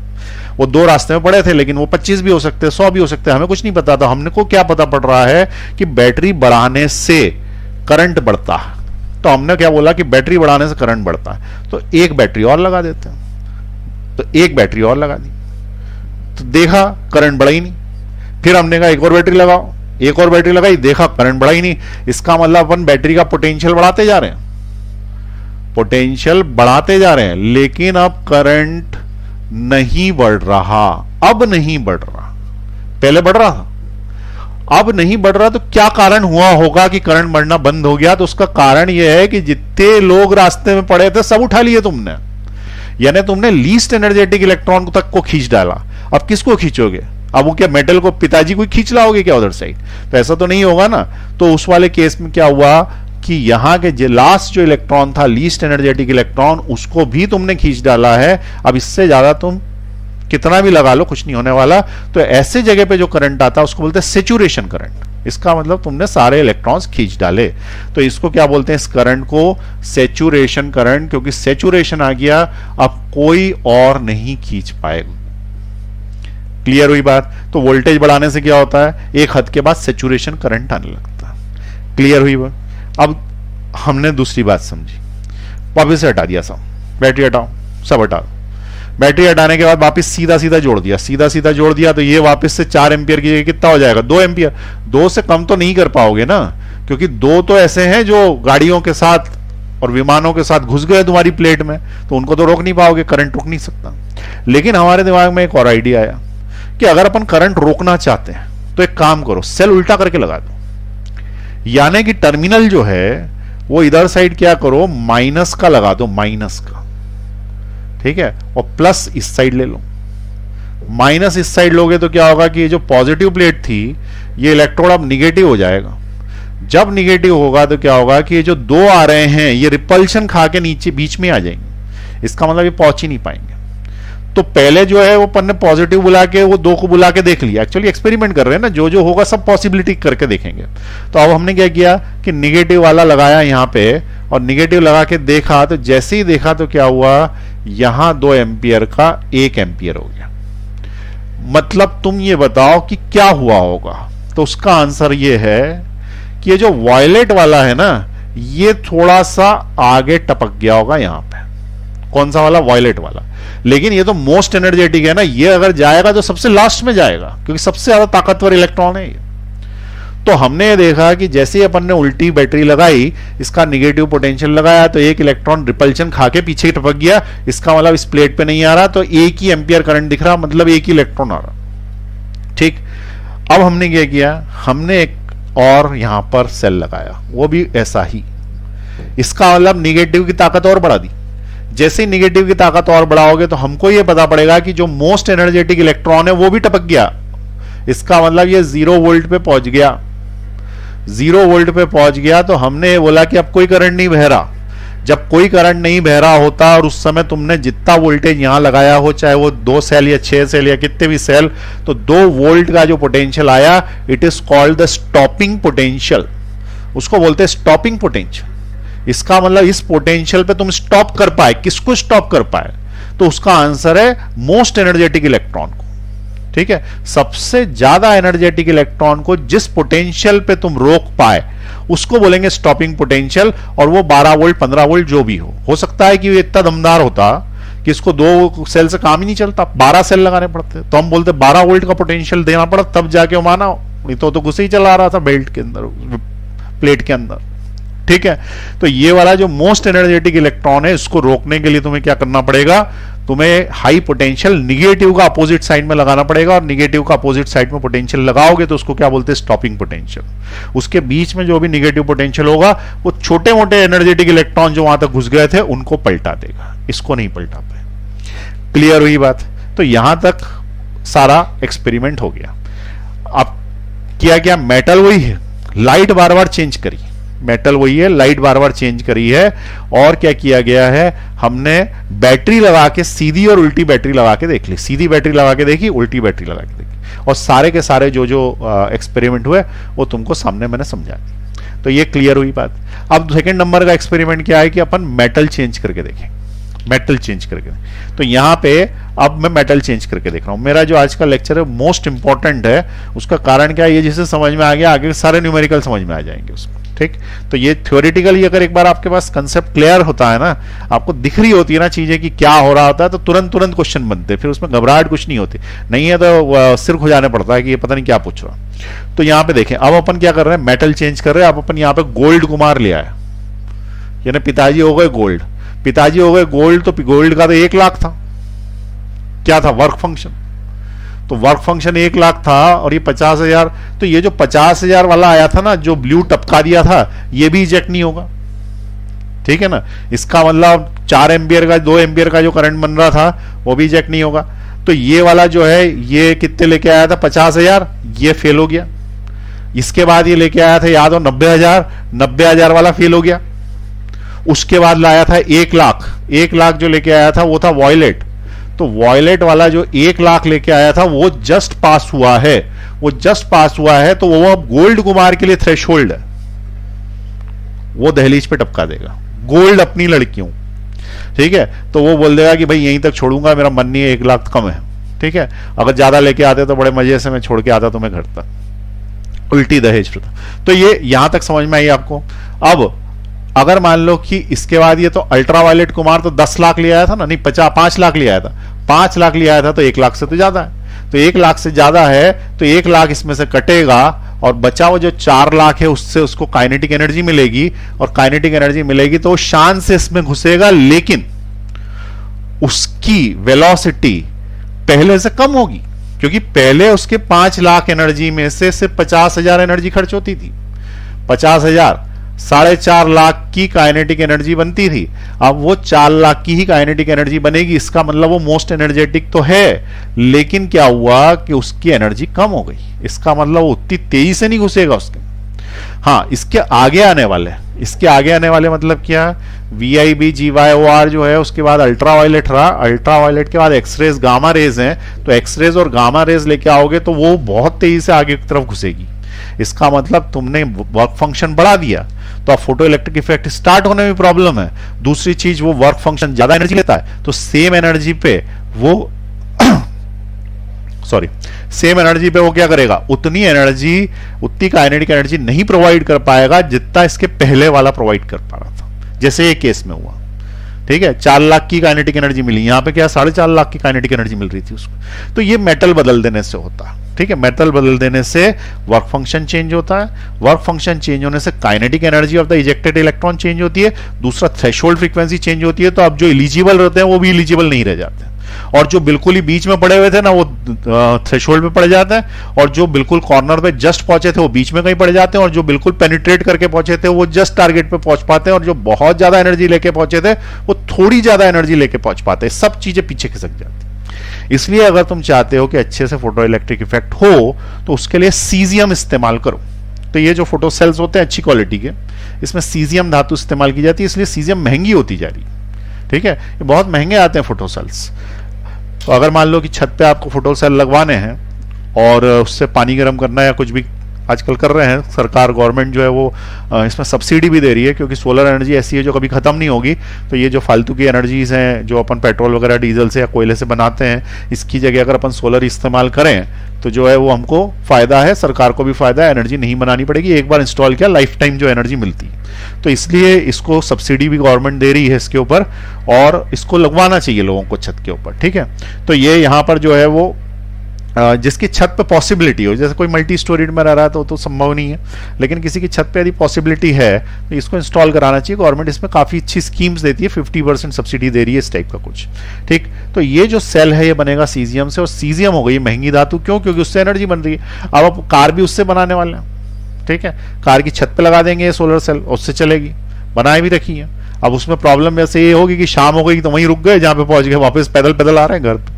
Speaker 1: वो 2 रास्ते में पड़े थे, लेकिन वो 25 भी हो सकते हैं, 100 भी हो सकते हैं, हमें कुछ नहीं पता था। हमने को क्या पता पड़ रहा है कि बैटरी बढ़ाने से करंट बढ़ता है, तो हमने क्या बोला कि बैटरी बढ़ाने से करंट बढ़ता है, तो एक बैटरी और लगा देते हैं। तो एक बैटरी और लगा दी, तो देखा करंट बढ़ा ही नहीं। फिर हमने कहा एक और बैटरी लगाओ, एक और बैटरी लगाई, देखा करंट बढ़ा ही नहीं। इसका मतलब अपन बैटरी का पोटेंशियल बढ़ाते जा रहे हैं, पोटेंशियल बढ़ाते जा रहे हैं, लेकिन अब करंट नहीं बढ़ रहा। अब नहीं बढ़ रहा, पहले बढ़ रहा था, अब नहीं बढ़ रहा। तो क्या कारण हुआ होगा कि करंट बढ़ना बंद हो गया? तो उसका कारण यह है कि जितने लोग रास्ते में पड़े थे सब उठा लिए तुमने, यानी तुमने लीस्ट एनर्जेटिक इलेक्ट्रॉन तक को खींच डाला। अब किसको खींचोगे? अब वो क्या मेटल को, पिताजी को खींच लाओगे क्या उधर साइड? तो ऐसा तो नहीं होगा ना। तो उस वाले केस में क्या हुआ कि यहां के लास्ट जो इलेक्ट्रॉन था, लीस्ट एनर्जेटिक इलेक्ट्रॉन, उसको भी तुमने खींच डाला है। अब इससे ज्यादा तुम कितना भी लगा लो कुछ नहीं होने वाला। तो ऐसे जगह पे जो करंट आता है उसको बोलते हैं सेचुरेशन करंट। इसका मतलब तुमने सारे इलेक्ट्रॉन्स खींच डाले, तो इसको क्या बोलते हैं? इस करंट को सेचुरेशन करंट, क्योंकि सेचुरेशन आ गया, अब कोई और नहीं खींच पाएगा। क्लियर हुई बात? तो वोल्टेज बढ़ाने से क्या होता है, एक हद के बाद सेचुरेशन करंट आने लगता है। क्लियर हुई बात? अब हमने दूसरी बात समझी, वापिस से हटा दिया सब, बैटरी हटाओ, सब हटा दो। बैटरी हटाने के बाद वापस सीधा सीधा जोड़ दिया, सीधा सीधा जोड़ दिया, तो ये वापस से 4 एम्पियर की जगह कितना हो जाएगा? 2 एम्पियर। 2 से कम तो नहीं कर पाओगे ना, क्योंकि 2 तो ऐसे हैं जो गाड़ियों के साथ और विमानों के साथ घुस गए तुम्हारी प्लेट में, तो उनको तो रोक नहीं पाओगे, करंट रोक नहीं सकता। लेकिन हमारे दिमाग में एक और आइडिया आया कि अगर अपन करंट रोकना चाहते हैं तो एक काम करो, सेल उल्टा करके लगा दो, यानी कि टर्मिनल जो है वो इधर साइड क्या करो, माइनस का लगा दो, माइनस का, ठीक है, और प्लस इस साइड ले लो। माइनस इस साइड लोगे तो क्या होगा कि ये जो पॉजिटिव प्लेट थी, ये इलेक्ट्रॉन अब निगेटिव हो जाएगा। जब निगेटिव होगा तो क्या होगा कि ये जो 2 आ रहे हैं ये रिपल्शन खा के नीचे बीच में आ जाएंगे, इसका मतलब ये पहुंच ही नहीं पाएंगे। तो पहले जो है वो अपन ने पॉजिटिव बुला के वो 2 को बुला के देख लिया, एक्चुअली एक्सपेरिमेंट कर रहे हैं ना, जो जो होगा सब पॉसिबिलिटी करके देखेंगे। तो अब हमने क्या किया कि निगेटिव वाला लगाया यहां पे, और निगेटिव लगा के देखा, तो जैसे ही देखा तो क्या हुआ, यहां 2 एम्पियर का 1 एम्पियर हो गया। मतलब तुम ये बताओ कि क्या हुआ होगा? तो उसका आंसर ये है कि ये जो वायलेट वाला है ना, ये थोड़ा सा आगे टपक गया होगा यहां पे। कौन सा वाला? वायलेट वाला। लेकिन ये तो मोस्ट एनर्जेटिक है ना, ये अगर जाएगा तो सबसे लास्ट में जाएगा, क्योंकि सबसे ज्यादा ताकतवर इलेक्ट्रॉन है ये। तो हमने ये देखा कि जैसे ही अपन ने उल्टी बैटरी लगाई, इसका निगेटिव पोटेंशियल लगाया, तो एक इलेक्ट्रॉन रिपल्शन खा के पीछे टपक गया। इसका मतलब इस प्लेट पे नहीं आ रहा, तो 1 ही एम्पियर करंट दिख रहा, मतलब 1 ही इलेक्ट्रॉन आ रहा। ठीक, अब हमने क्या किया, हमने एक और यहां पर सेल लगाया, वो भी ऐसा ही। इसका मतलब निगेटिव की ताकत और बढ़ा दी। जैसे ही निगेटिव की ताकत और बढ़ाओगे तो हमको यह पता पड़ेगा कि जो मोस्ट एनर्जेटिक इलेक्ट्रॉन है वो भी टपक गया। इसका मतलब ये 0 वोल्ट पे पहुंच गया। 0 वोल्ट पे पहुंच गया तो हमने बोला कि अब कोई करंट नहीं बह रहा। जब कोई करंट नहीं बह रहा होता और उस समय तुमने जितना वोल्टेज यहां लगाया हो, चाहे वो 2 सेल या 6 सेल या कितने भी सेल, तो 2 वोल्ट का जो पोटेंशियल आया, it is called the stopping potential. उसको बोलते हैं स्टॉपिंग पोटेंशियल। इसका मतलब इस पोटेंशियल पे तुम स्टॉप कर पाए, किसको स्टॉप कर पाए? तो उसका आंसर है मोस्ट एनर्जेटिक इलेक्ट्रॉन को। ठीक है, सबसे ज्यादा एनर्जेटिक इलेक्ट्रॉन को जिस पोटेंशियल पे तुम रोक पाए उसको बोलेंगे स्टॉपिंग पोटेंशियल। और वो 12 वोल्ट 15 वोल्ट जो भी हो सकता है कि वो इतना दमदार होता कि इसको 2 सेल से काम ही नहीं चलता, 12 सेल लगाने पड़ते, तो हम बोलते 12 वोल्ट का पोटेंशियल देना पड़ा तब जाके वो माना, नहीं तो घुसे ही चला रहा था बेल्ट के अंदर, प्लेट के अंदर। ठीक है, तो ये वाला जो मोस्ट एनर्जेटिक इलेक्ट्रॉन है इसको रोकने के लिए तुम्हें क्या करना पड़ेगा? तुम्हें हाई पोटेंशियल निगेटिव का अपोजिट साइड में लगाना पड़ेगा, और निगेटिव का अपोजिट साइड में पोटेंशियल लगाओगे तो उसको क्या बोलते हैं? Stopping potential. उसके बीच में जो भी निगेटिव पोटेंशियल होगा वो छोटे मोटे एनर्जेटिक इलेक्ट्रॉन जो वहां तक घुस गए थे उनको पलटा देगा, इसको नहीं पलटा पाए। क्लियर हुई बात? तो यहां तक सारा एक्सपेरिमेंट हो गया। अब किया क्या? मेटल वही है, लाइट बार बार चेंज करी, मेटल वही है, लाइट बार बार चेंज करी है। और क्या किया गया है? हमने बैटरी लगा के सीधी और उल्टी बैटरी लगा के देख ली, सीधी बैटरी लगा के देखी, उल्टी बैटरी लगा के देखी, और सारे के सारे जो जो एक्सपेरिमेंट हुए वो तुमको सामने मैंने समझा दी। तो ये क्लियर हुई बात। अब सेकंड नंबर का एक्सपेरिमेंट क्या है कि अपन मेटल चेंज करके देखें, मेटल चेंज करके। तो यहां पे अब मैं मेटल चेंज करके देख रहा हूं। मेरा जो आज का लेक्चर है मोस्ट इंपॉर्टेंट है, उसका कारण क्या है? ये जिसे समझ में आ गया आगे सारे न्यूमेरिकल समझ में आ जाएंगे उसको। ठीक, तो ये थ्योरेटिकली अगर एक बार आपके पास कंसेप्ट क्लियर होता है ना, आपको दिख रही होती है ना चीजें कि क्या हो रहा होता है, तो तुरंत तुरंत क्वेश्चन बनते हैं, फिर उसमें घबराहट कुछ नहीं होती। नहीं है तो सिर खुजाने पड़ता है कि ये पता नहीं क्या पूछ रहा। तो यहां पे देखें, अब अपन क्या कर रहे हैं? मेटल चेंज कर रहे हैं। अब अपन यहां पे गोल्ड कुमार ले आए, यानी पिताजी हो गए गोल्ड, पिताजी हो गए गोल्ड, तो गोल्ड का तो 1 लाख था, क्या था? Work function. तो वर्क फंक्शन 1 लाख था और ये 50,000, तो ये जो 50,000 वाला आया था ना, जो ब्लू टपका दिया था, ये भी इजेक्ट नहीं होगा। ठीक है ना, इसका मतलब 4 एम्पियर का 2 एम्पियर का जो करंट बन रहा था वो भी इजेक्ट नहीं होगा। तो ये वाला जो है ये कितने लेके आया था? 50,000, ये फेल हो गया। इसके बाद ये लेके आया था, याद हो, 90,000, 90,000 वाला फेल हो गया। उसके बाद लाया था 1 लाख, 1 लाख जो लेके आया था वो था वॉयलेट। तो वॉयलेट वाला जो 1 लाख लेके आया था वो जस्ट पास हुआ है, वो जस्ट पास हुआ है, तो वो अब गोल्ड कुमार के लिए थ्रेशोल्ड है, वो दहलीज पे टपका देगा। गोल्ड अपनी लड़कियों, ठीक है, तो वो बोल देगा कि भाई यहीं तक छोड़ूंगा, मेरा मन नहीं है, 1 लाख कम है। ठीक है, अगर ज्यादा लेके आते तो बड़े मजे से मैं छोड़ के आता तुम्हें घर तक, उल्टी दहेज प्रथा। तो ये यहां तक समझ में आई आपको। अब अगर मान लो कि इसके बाद ये तो अल्ट्रावायलेट कुमार तो 10 लाख ले आया था ना, नहीं 5 लाख ले आया था, 5 लाख ले आया था, तो 1 लाख से तो ज्यादा है। तो 1 लाख से ज्यादा है तो 1 लाख इसमें से कटेगा, और बचा हुआ जो 4 लाख है उससे उसको काइनेटिक एनर्जी मिलेगी, और काइनेटिक एनर्जी मिलेगी तो शान से इसमें घुसेगा, लेकिन उसकी वेलोसिटी पहले से कम होगी, क्योंकि पहले उसके 5 लाख एनर्जी में से सिर्फ 50,000 एनर्जी खर्च होती थी। 50,000 4.5 लाख की काइनेटिक एनर्जी बनती थी, अब वो 4 लाख की ही काइनेटिक एनर्जी बनेगी। इसका मतलब वो मोस्ट एनर्जेटिक तो है, लेकिन क्या हुआ कि उसकी एनर्जी कम हो गई। इसका मतलब वो उतनी तेजी से नहीं घुसेगा उसके। हाँ, इसके आगे आने वाले, इसके आगे आने वाले मतलब क्या? VIB GYOR जो है, उसके बाद अल्ट्रावायलेट रहा, अल्ट्रावायलेट के बाद एक्सरेज गामा रेज हैं, तो एक्सरेज और गामा रेज लेके आओगे तो वो बहुत तेजी से आगे की तरफ घुसेगी। इसका मतलब तुमने वर्क फंक्शन बढ़ा दिया, तो अब फोटो इलेक्ट्रिक इफेक्ट स्टार्ट होने में प्रॉब्लम है। दूसरी चीज, वो वर्क फंक्शन ज्यादा एनर्जी लेता है, तो सेम एनर्जी पे वो सॉरी सेम एनर्जी पे वो क्या करेगा? उतनी एनर्जी, उतनी काइनेटिक एनर्जी नहीं प्रोवाइड कर पाएगा जितना इसके पहले वाला प्रोवाइड कर पा रहा था, जैसे ये केस में हुआ। ठीक है, 4 लाख की काइनेटिक एनर्जी मिली, यहां पे क्या 4.5 लाख की काइनेटिक एनर्जी मिल रही थी उसको। तो ये मेटल बदल देने से होता है। ठीक है, मेटल बदल देने से वर्क फंक्शन चेंज होता है, वर्क फंक्शन चेंज होने से kinetic energy of the ejected electron change होती है, दूसरा थ्रेशोल्ड फ्रीक्वेंसी चेंज होती है, तो अब जो एलिजिबल रहते हैं वो भी एलिजिबल नहीं रह जाते, और जो बिल्कुल ही बीच में पड़े हुए थे ना वो थ्रेशोल्ड पे पड़ जाते हैं, और जो बिल्कुल कॉर्नर पे जस्ट पहुंचे थे वो बीच में कहीं पड़ जाते हैं, और जो बिल्कुल पेनिट्रेट करके पहुंचे थे वो जस्ट टारगेट पे पहुंच पाते हैं, और जो बहुत ज्यादा एनर्जी लेके पहुंचे थे वो थोड़ी ज्यादा एनर्जी लेके पहुंच पाते हैं। सब चीजें पीछे खिसक जाती हैं। इसलिए अगर तुम चाहते हो कि अच्छे से फोटो इलेक्ट्रिक इफेक्ट हो तो उसके लिए सीजियम इस्तेमाल करो। तो ये जो फोटो सेल्स होते हैं अच्छी क्वालिटी के, इसमें सीजियम धातु इस्तेमाल की जाती है, इसलिए सीजियम महंगी होती जा रही है। ठीक है, ये बहुत महंगे आते हैं फोटो सेल्स। तो अगर मान लो कि छत पे आपको फोटो सेल लगवाने हैं और उससे पानी गर्म करना है या कुछ भी आजकल कर रहे हैं, सरकार गवर्नमेंट जो है वो इसमें सब्सिडी भी दे रही है, क्योंकि सोलर एनर्जी ऐसी है जो कभी खत्म नहीं होगी। तो ये जो फालतू की एनर्जीज हैं जो अपन पेट्रोल वगैरह डीजल से या कोयले से बनाते हैं, इसकी जगह अगर अपन सोलर इस्तेमाल करें तो जो है वो हमको फायदा है, सरकार को भी फायदा है, एनर्जी नहीं बनानी पड़ेगी, एक बार इंस्टॉल किया लाइफ टाइम जो एनर्जी मिलती है। तो इसलिए इसको सब्सिडी भी गवर्नमेंट दे रही है इसके ऊपर, और इसको लगवाना चाहिए लोगों को छत के ऊपर, ठीक है। तो ये यहाँ पर जो है वो जिसकी छत पे पॉसिबिलिटी हो, जैसे कोई मल्टी स्टोरीड में रह रहा है तो संभव नहीं है, लेकिन किसी की छत पे यदि पॉसिबिलिटी है तो इसको इंस्टॉल कराना चाहिए। गवर्नमेंट इसमें काफ़ी अच्छी स्कीम्स देती है, 50% सब्सिडी दे रही है इस टाइप का कुछ, ठीक। तो ये जो सेल है ये बनेगा सीजियम से, और सीजियम हो गई महंगी धातु, क्यों? क्योंकि उससे एनर्जी बन रही है। अब आप कार भी उससे बनाने वाले हैं, ठीक है, कार की छत पे लगा देंगे सोलर सेल, उससे चलेगी, बनाए भी रखी है। अब उसमें प्रॉब्लम वैसे ये होगी कि शाम हो गई तो वहीं रुक गए जहाँ पे पहुंच गए, वापस पैदल पैदल आ रहे हैं घर पे,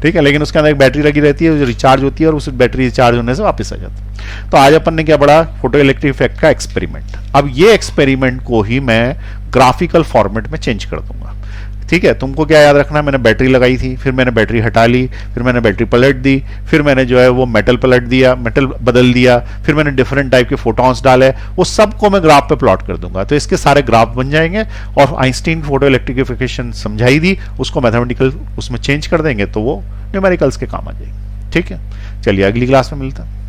Speaker 1: ठीक है, लेकिन उसके अंदर एक बैटरी लगी रहती है जो रिचार्ज होती है, और उस बैटरी रिचार्ज होने से वापस आ जाती है। तो आज अपन ने क्या पढ़ा? फोटो इलेक्ट्रिक इफेक्ट का एक्सपेरिमेंट। अब ये एक्सपेरिमेंट को ही मैं ग्राफिकल फॉर्मेट में चेंज कर दूंगा, ठीक है। तुमको क्या याद रखना है, मैंने बैटरी लगाई थी, फिर मैंने बैटरी हटा ली, फिर मैंने बैटरी पलट दी, फिर मैंने जो है वो मेटल पलट दिया, मेटल बदल दिया, फिर मैंने डिफरेंट टाइप के फोटॉन्स डाले, वो सबको मैं ग्राफ पे प्लॉट कर दूंगा। तो इसके सारे ग्राफ बन जाएंगे, और आइंस्टीन फोटो इलेक्ट्रिफिकेशन समझाई दी, उसको मैथमेटिकल उसमें चेंज कर देंगे तो वो न्यूमेरिकल्स के काम आ जाएगी, ठीक है। चलिए अगली क्लास में मिलता है।